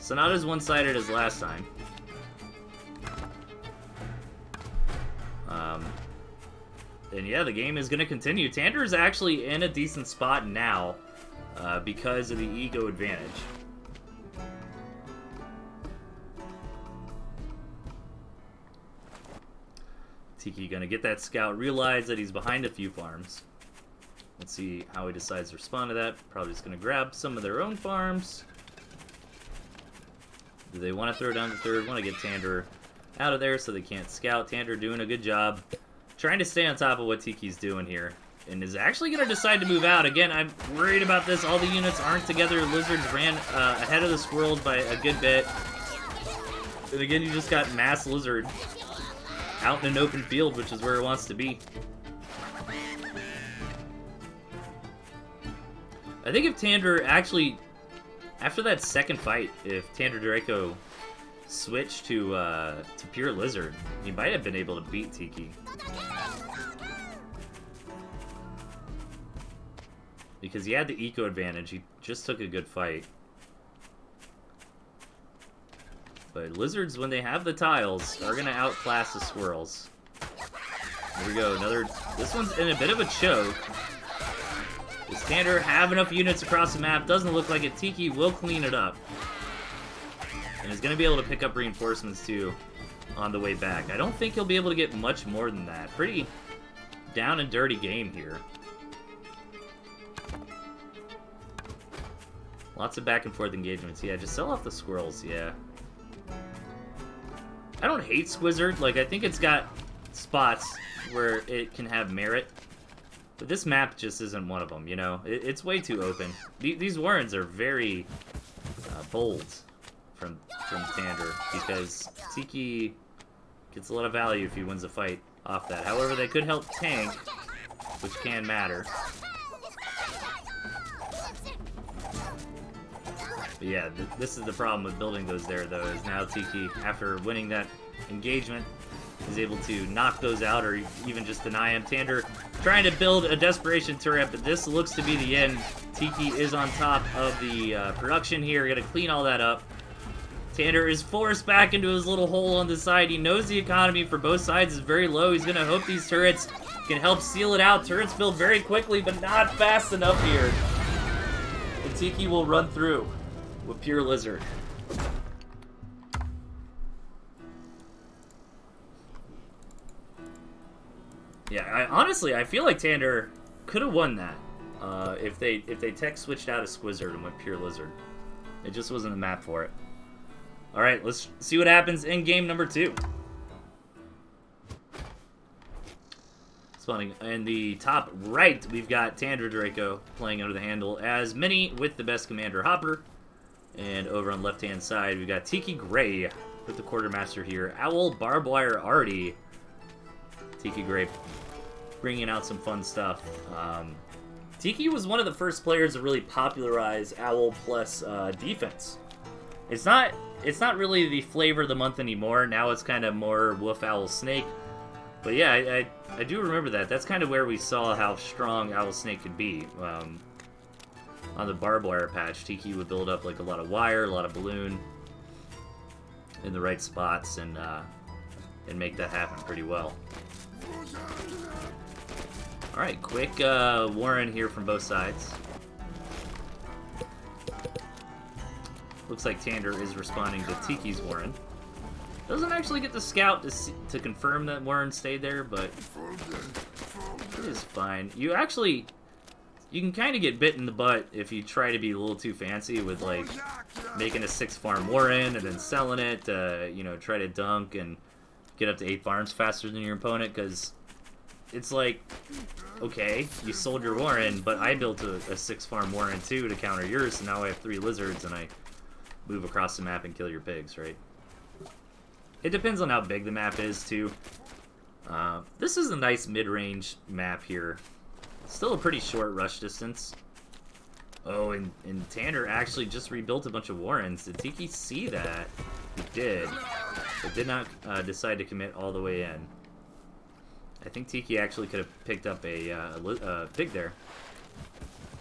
So not as one-sided as last time. And yeah, the game is going to continue. Tandoor is actually in a decent spot now because of the ego advantage. Tiki going to get that scout, realize that he's behind a few farms. Let's see how he decides to respond to that. Probably just going to grab some of their own farms. Do they want to throw down the third? Want to get Tandoor out of there so they can't scout. Tandoor doing a good job trying to stay on top of what Tiki's doing here. And is actually going to decide to move out. Again, I'm worried about this. All the units aren't together. Lizards ran ahead of the squirrels by a good bit. And again, you just got mass lizard out in an open field, which is where it wants to be. I think if Tandoor actually... After that second fight, if Tandoor Draco switched to Pure Lizard, he might have been able to beat Tiki. Because he had the eco advantage, he just took a good fight. But lizards, when they have the tiles, are going to outclass the squirrels. Here we go, another... This one's in a bit of a choke. Does Tandoor have enough units across the map? Doesn't look like it. Tiki will clean it up. And is going to be able to pick up reinforcements, too, on the way back. I don't think he'll be able to get much more than that. Pretty down and dirty game here. Lots of back and forth engagements. Yeah, just sell off the squirrels, yeah. I don't hate Squizzard. Like, I think it's got spots where it can have merit. But this map just isn't one of them, you know? It's way too open. These warrens are very bold from Tandoor, because Tiki gets a lot of value if he wins a fight off that. However, they could help tank, which can matter. But yeah, this is the problem with building those there, though, is now Tiki, after winning that engagement, is able to knock those out or even just deny him. Tandoor trying to build a desperation turret, but this looks to be the end. Tiki is on top of the production here, gonna clean all that up. Tandoor is forced back into his little hole on the side. He knows the economy for both sides is very low. He's gonna hope these turrets can help seal it out. Turrets build very quickly, but not fast enough here. And Tiki will run through with Pure Lizard. Yeah, honestly, I feel like Tandoor could have won that if they tech switched out of Squizzard and went Pure Lizard. It just wasn't the map for it. All right, let's see what happens in game number 2. spawning. In the top right, we've got Tandoor Draco playing under the handle as Mini with the best commander Hopper. And over on the left-hand side, we've got Tiki Gray with the quartermaster here. Owl, Barbed Wire, Artie. Tiki Gray bringing out some fun stuff. Tiki was one of the first players to really popularize Owl plus defense. It's not really the flavor of the month anymore. Now it's kind of more Wolf, Owl, Snake. But yeah, I do remember that. That's kind of where we saw how strong Owl Snake could be. On the Barbed Wire patch, Tiki would build up like a lot of wire, a lot of balloon in the right spots, and make that happen pretty well. Alright, quick Warren here from both sides. Looks like Tandoor is responding to Tiki's Warren. Doesn't actually get the scout to confirm that Warren stayed there, but it is fine. You can kind of get bit in the butt if you try to be a little too fancy with, like, making a 6-farm Warren and then selling it to, you know, try to dunk and get up to 8 farms faster than your opponent, because it's like, okay, you sold your Warren, but I built a 6-farm Warren too to counter yours, so now I have 3 lizards and I move across the map and kill your pigs, right? It depends on how big the map is too. This is a nice mid-range map here. Still a pretty short rush distance. Oh, and Tandoor actually just rebuilt a bunch of Warrens. Did Tiki see that? He did. But did not decide to commit all the way in. I think Tiki actually could have picked up a pig there.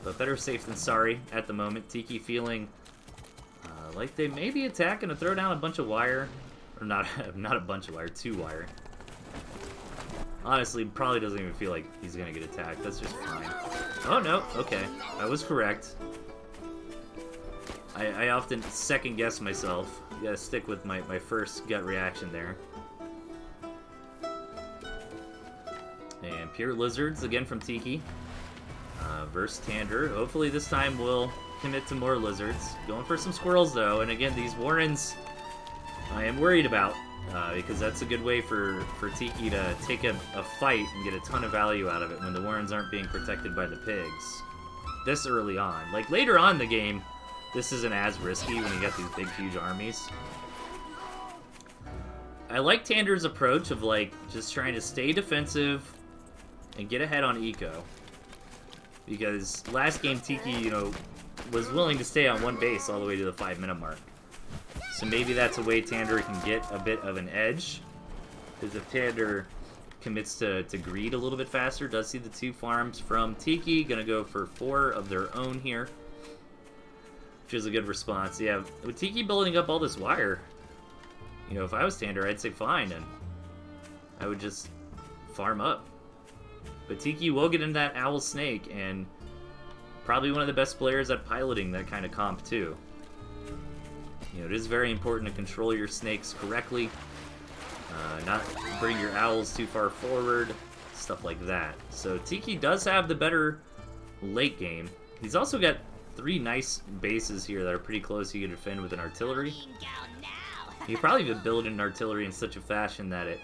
But better safe than sorry at the moment. Tiki feeling like they may be attacking to throw down a bunch of wire. Or not a bunch of wire, 2 wire. Honestly, probably doesn't even feel like he's gonna get attacked. That's just fine. Oh no, okay. I was correct. I often second guess myself. You gotta stick with my first gut reaction there. And pure lizards again from Tiki. Versus Tandoor. Hopefully this time we'll commit to more lizards. Going for some squirrels though, and again these Warrens I am worried about. Because that's a good way for Tiki to take a fight and get a ton of value out of it when the Warrens aren't being protected by the pigs. This early on. Like, later on in the game, this isn't as risky when you get these big, huge armies. I like Tandoor's approach of, like, just trying to stay defensive and get ahead on eco. Because last game, Tiki, you know, was willing to stay on one base all the way to the 5-minute mark. So maybe that's a way Tandoor can get a bit of an edge. Because if Tandoor commits to greed a little bit faster, does see the 2 farms from Tiki. Gonna go for 4 of their own here. Which is a good response. Yeah, with Tiki building up all this wire, you know, if I was Tandoor, I'd say fine, and I would just farm up. But Tiki will get into that Owl Snake, and probably one of the best players at piloting that kind of comp too. You know, it is very important to control your snakes correctly, not bring your owls too far forward, stuff like that. So Tiki does have the better late game. He's also got 3 nice bases here that are pretty close you can defend with an artillery. You could probably even build an artillery in such a fashion that it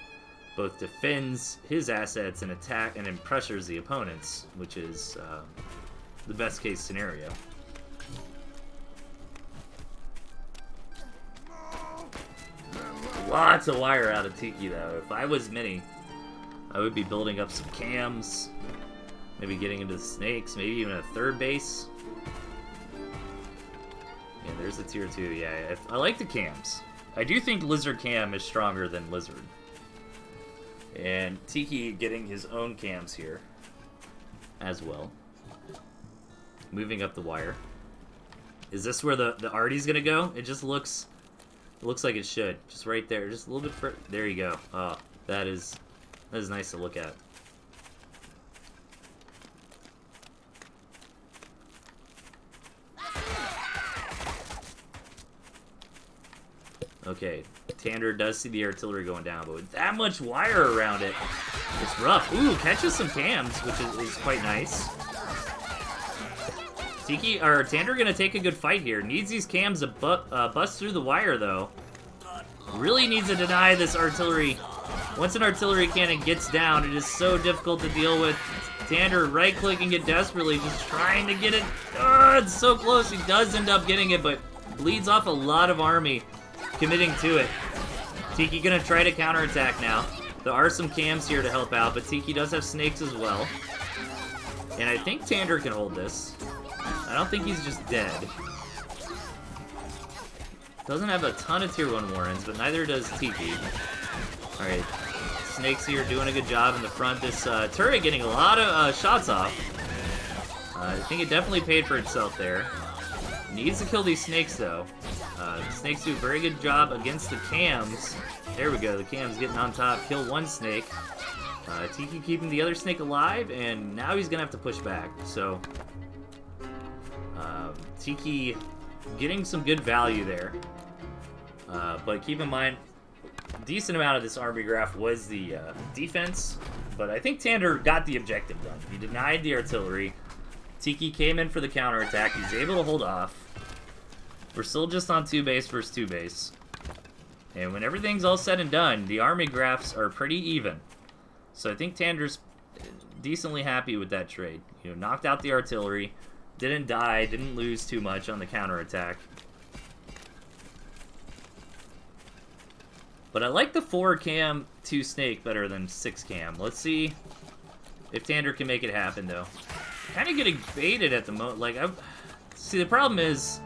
both defends his assets and attack and then pressures the opponents, which is the best case scenario. Lots of wire out of Tiki though. If I was Mini, I would be building up some cams, maybe getting into the snakes, maybe even a 3rd base. Yeah, there's the tier 2. Yeah, I like the cams. I do think Lizard Cam is stronger than Lizard. And Tiki getting his own cams here as well. Moving up the wire. Is this where the Artie's gonna go? It just looks like it should. Just right there. Just a little bit further. There you go. Oh, that is nice to look at. Okay, Tandoor does see the artillery going down, but with that much wire around it, it's rough. Ooh, catches some cams, which is quite nice. Tandoor gonna take a good fight here. Needs these cams to bust through the wire, though. Really needs to deny this artillery Once an artillery cannon gets down, it is so difficult to deal with. Tandoor right-clicking it desperately, just trying to get it. It's so close. He does end up getting it, but bleeds off a lot of army committing to it. Tiki gonna try to counterattack now. There are some cams here to help out, but Tiki does have snakes as well. And I think Tandoor can hold this. I don't think he's just dead. Doesn't have a ton of tier 1 Warrens, but neither does Tiki. Alright, snakes here doing a good job in the front. This turret getting a lot of shots off. I think it definitely paid for itself there. Needs to kill these snakes, though. Snakes do a very good job against the cams. There we go, the cam's getting on top. Kill one snake. Tiki keeping the other snake alive, and now he's gonna have to push back. So, Tiki getting some good value there. But keep in mind, a decent amount of this army graph was the defense, but I think Tandoor got the objective done. He denied the artillery. Tiki came in for the counterattack. He's able to hold off. We're still just on 2 base versus 2 base. And when everything's all said and done, the army graphs are pretty even. So I think Tandoor's decently happy with that trade. You know, knocked out the artillery, didn't die, didn't lose too much on the counterattack. But I like the 4 cam, 2 snake better than 6 cam. Let's see if Tandoor can make it happen, though. Kind of getting baited at the moment. Like, see, the problem is,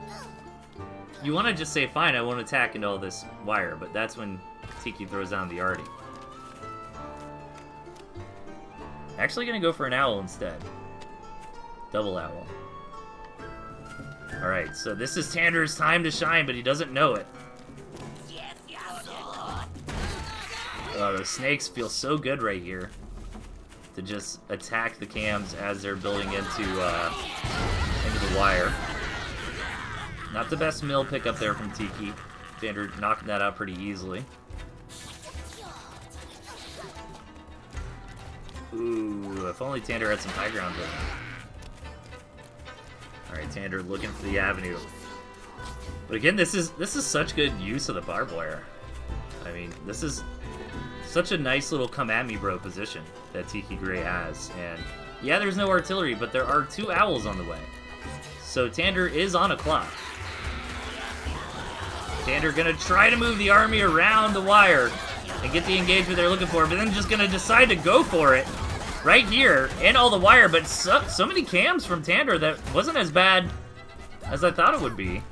you want to just say, fine, I won't attack into all this wire, but that's when Tiki throws down the arty. Actually gonna go for an owl instead. Double owl. Alright, so this is Tandoor's time to shine, but he doesn't know it. Oh, the snakes feel so good right here to just attack the cams as they're building into the wire. Not the best mill pickup there from Tiki. Tandoor knocking that out pretty easily. Ooh, if only Tandoor had some high ground there. Alright, Tandoor looking for the avenue. But again, this is such good use of the barbed wire. I mean, this is such a nice little come at me bro position that Tiki Gray has. And yeah, there's no artillery, but there are 2 owls on the way. So Tandoor is on a clock. Tandoor gonna try to move the army around the wire and get the engagement they're looking for, but then just gonna decide to go for it right here and all the wire. But so many cams from Tandoor that wasn't as bad as I thought it would be.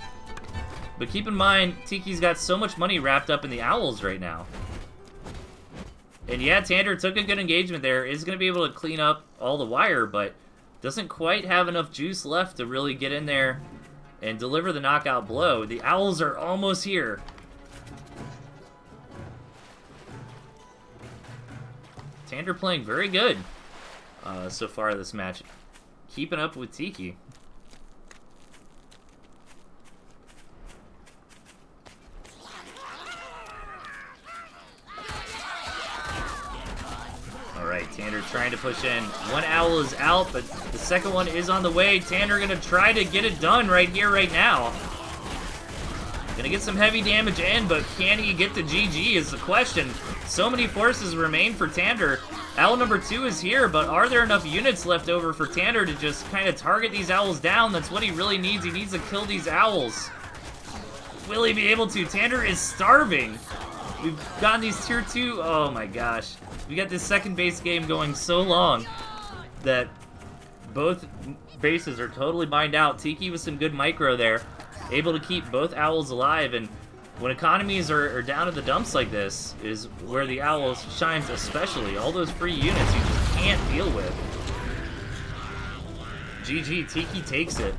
But keep in mind, Tiki's got so much money wrapped up in the owls right now. And yeah, Tandoor took a good engagement there, is going to be able to clean up all the wire, but doesn't quite have enough juice left to really get in there and deliver the knockout blow. The owls are almost here. Tandoor playing very good so far this match. Keeping up with Tiki. Alright, Tandoor trying to push in. One owl is out, but the second one is on the way. Tandoor gonna try to get it done right here, right now. Gonna get some heavy damage in, but can he get the GG is the question. So many forces remain for Tandoor. Owl number 2 is here, but are there enough units left over for Tandoor to just kind of target these owls down? That's what he really needs. He needs to kill these owls. Will he be able to? Tandoor is starving. We've gotten these tier 2. Oh my gosh. We got this second base game going so long that both bases are totally mined out. Tiki with some good micro there, able to keep both owls alive. And when economies are down in the dumps like this is where the owls shines especially. All those free units you just can't deal with. GG, Tiki takes it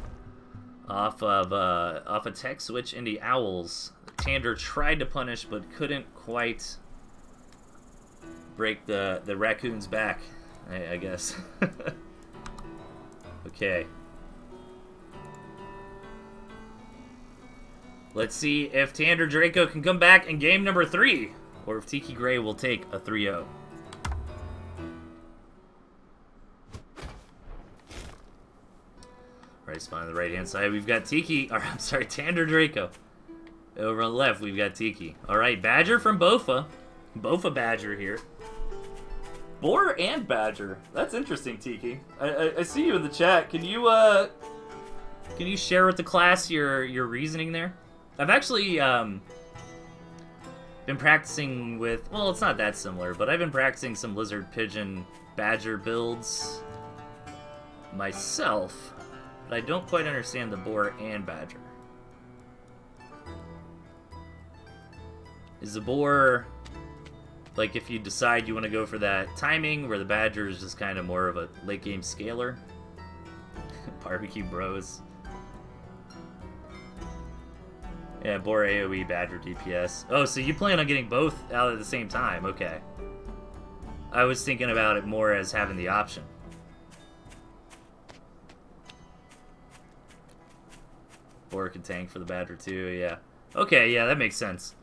off a tech switch into owls. Tandoor tried to punish but couldn't quite break the raccoon's back, I guess. Okay. Let's see if Tandoor Draco can come back in game number 3, or if Tiki Gray will take a 3-0. Right spawn on the right-hand side, we've got Tiki, or I'm sorry, Tandoor Draco. Over on the left, we've got Tiki. Alright, Badger from Bofa. Both a badger here. Boar and badger. That's interesting, Tiki. I see you in the chat. Can you share with the class your reasoning there? I've actually been practicing with, well, it's not that similar, but I've been practicing some lizard, pigeon, badger builds myself, but I don't quite understand the boar and badger. Is the boar, like, if you decide you want to go for that timing, where the badger is just kind of more of a late game scaler? Barbecue bros. Yeah, boar AoE, badger DPS. Oh, so you plan on getting both out at the same time? Okay. I was thinking about it more as having the option. Boar can tank for the badger too, yeah. Okay, yeah, that makes sense.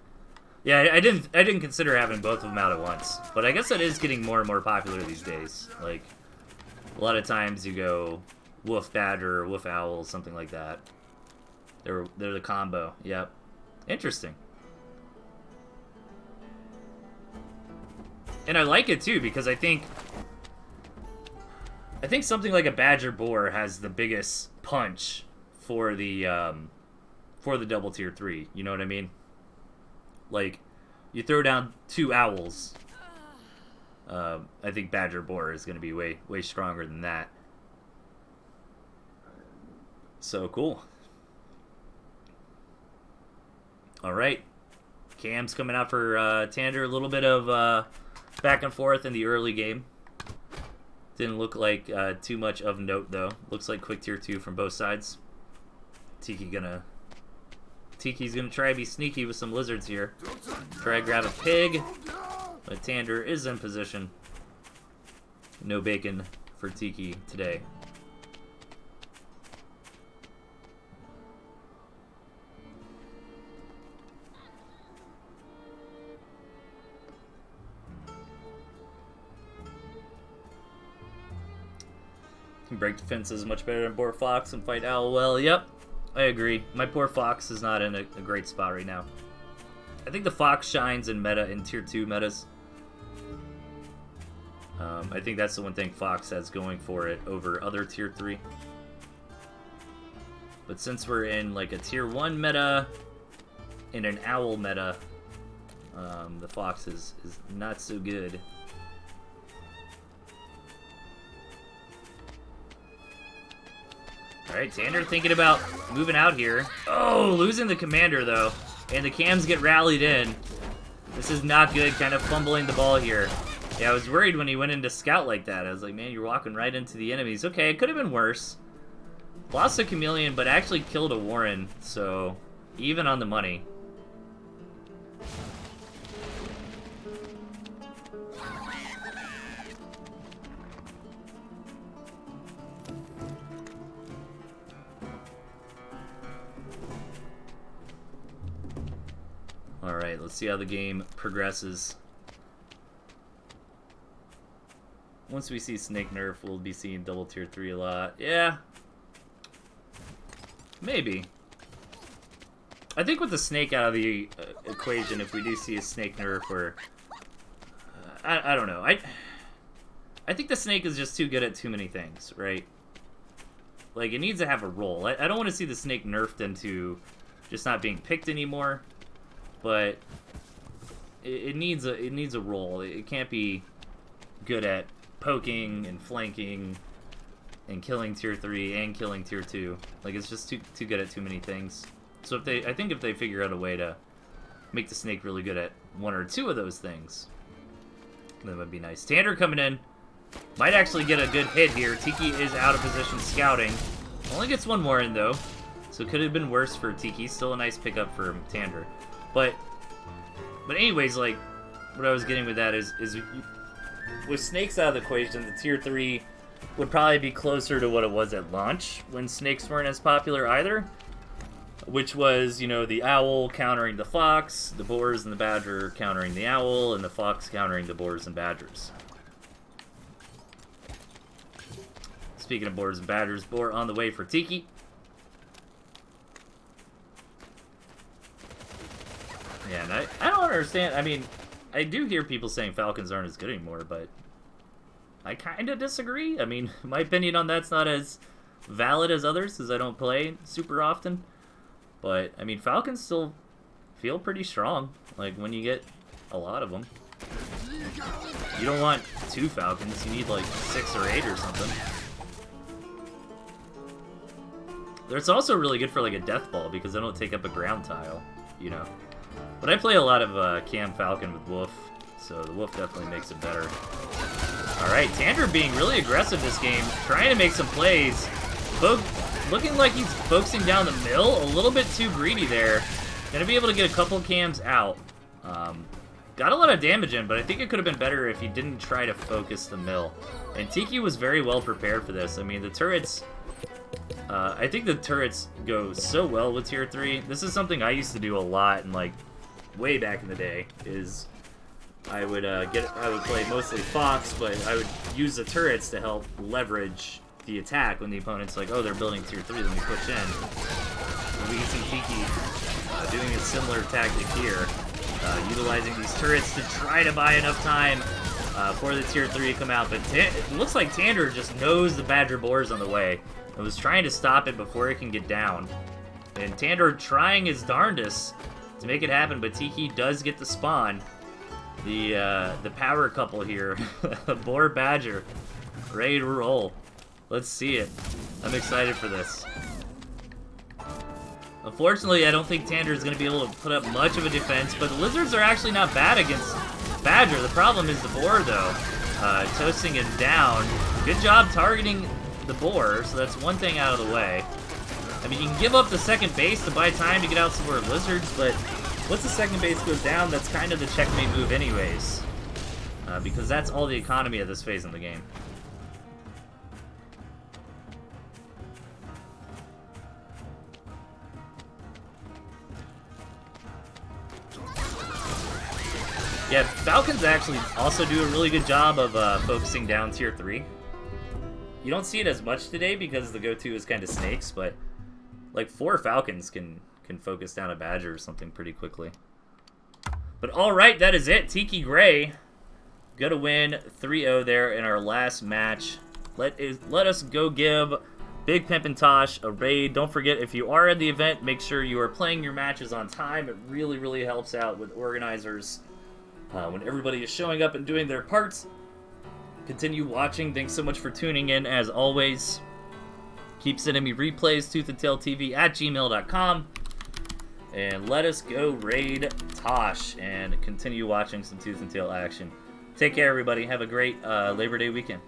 Yeah, I didn't consider having both of them out at once, but I guess that is getting more and more popular these days. Like, a lot of times you go wolf badger or wolf owl, something like that. They're the combo. Yep. Interesting. And I like it too because I think something like a badger boar has the biggest punch for the double tier 3. You know what I mean? Like, you throw down 2 owls. I think badger boar is going to be way stronger than that. So cool. All right, Cam's coming out for Tandoor. A little bit of back and forth in the early game. Didn't look like too much of note though. Looks like quick tier 2 from both sides. Tiki's gonna try to be sneaky with some lizards here. Try to grab a pig, but Tandoor is in position. No bacon for Tiki today. Can break defenses much better than boar fox and fight owl well. Yep, I agree. My poor fox is not in a great spot right now. I think the fox shines in meta in tier 2 metas. I think that's the one thing fox has going for it over other tier 3. But since we're in like a tier 1 meta, in an owl meta, the fox is not so good. Alright, Tandoor thinking about moving out here. Oh, losing the commander, though. And the cams get rallied in. This is not good, kind of fumbling the ball here. Yeah, I was worried when he went into scout like that. I was like, man, you're walking right into the enemies. Okay, it could have been worse. Lost a chameleon, but actually killed a Warren, so even on the money. Alright, let's see how the game progresses. Once we see Snake nerf, we'll be seeing double tier 3 a lot. Yeah. Maybe. I think with the snake out of the equation, if we do see a snake nerf, or... I don't know. I think the snake is just too good at too many things, right? Like, it needs to have a role. I don't want to see the snake nerfed into just not being picked anymore. But it needs a role. It can't be good at poking and flanking and killing tier 3 and killing tier 2. Like, it's just too good at too many things. So I think if they figure out a way to make the snake really good at 1 or 2 of those things, that would be nice. Tandoor coming in. Might actually get a good hit here. Tiki is out of position scouting. Only gets 1 more in though. So could have been worse for Tiki. Still a nice pickup for Tandoor. But anyways, like, what I was getting with that is with snakes out of the equation, the tier 3 would probably be closer to what it was at launch, when snakes weren't as popular either. Which was, you know, the owl countering the fox, the boars and the badger countering the owl, and the fox countering the boars and badgers. Speaking of boars and badgers, boar on the way for Tiki. Yeah, and I don't understand. I mean, I do hear people saying Falcons aren't as good anymore, but I kind of disagree. I mean, my opinion on that's not as valid as others, because I don't play super often. But, I mean, Falcons still feel pretty strong, like, when you get a lot of them. You don't want 2 Falcons, you need, like, 6 or 8 or something. It's also really good for, like, a death ball, because they don't take up a ground tile, you know. But I play a lot of Cam Falcon with Wolf, so the Wolf definitely makes it better. Alright, Tandoor being really aggressive this game, trying to make some plays. Looking like he's focusing down the mill, a little bit too greedy there. Gonna be able to get a couple cams out. Got a lot of damage in, but I think it could have been better if he didn't try to focus the mill. And Tiki was very well prepared for this. I mean, the turrets... I think the turrets go so well with Tier 3. This is something I used to do a lot, and like, way back in the day, is... I would play mostly Fox, but I would use the turrets to help leverage the attack when the opponent's like, oh, they're building Tier 3, let me push in. And we can see Tiki doing a similar tactic here, utilizing these turrets to try to buy enough time for the Tier 3 to come out. But it looks like Tandoor just knows the Badger Boar's on the way and was trying to stop it before it can get down. And Tandoor trying his darndest to make it happen, but Tiki does get the spawn. The power couple here, Boar Badger, ready to roll. Let's see it. I'm excited for this. Unfortunately, I don't think Tandoor is going to be able to put up much of a defense, but the Lizards are actually not bad against Badger. The problem is the Boar, though. Toasting it down. Good job targeting the Boar, so that's one thing out of the way. I mean, you can give up the second base to buy time to get out some more Lizards, but once the second base goes down, that's kind of the checkmate move anyways. Because that's all the economy of this phase in the game. Yeah, Falcons actually also do a really good job of focusing down Tier 3. You don't see it as much today because the go-to is kind of snakes, but like 4 Falcons can focus down a Badger or something pretty quickly. But alright, that is it. Tiki Gray gonna win 3-0 there in our last match. Let us go give Big Pimpin' Tosh a raid. Don't forget, if you are at the event, make sure you are playing your matches on time. It really, really helps out with organizers when everybody is showing up and doing their parts. Continue watching. Thanks so much for tuning in, as always. Keep sending me replays, ToothandTailTV at gmail.com. And let us go raid Tosh and continue watching some Tooth and Tail action. Take care, everybody. Have a great Labor Day weekend.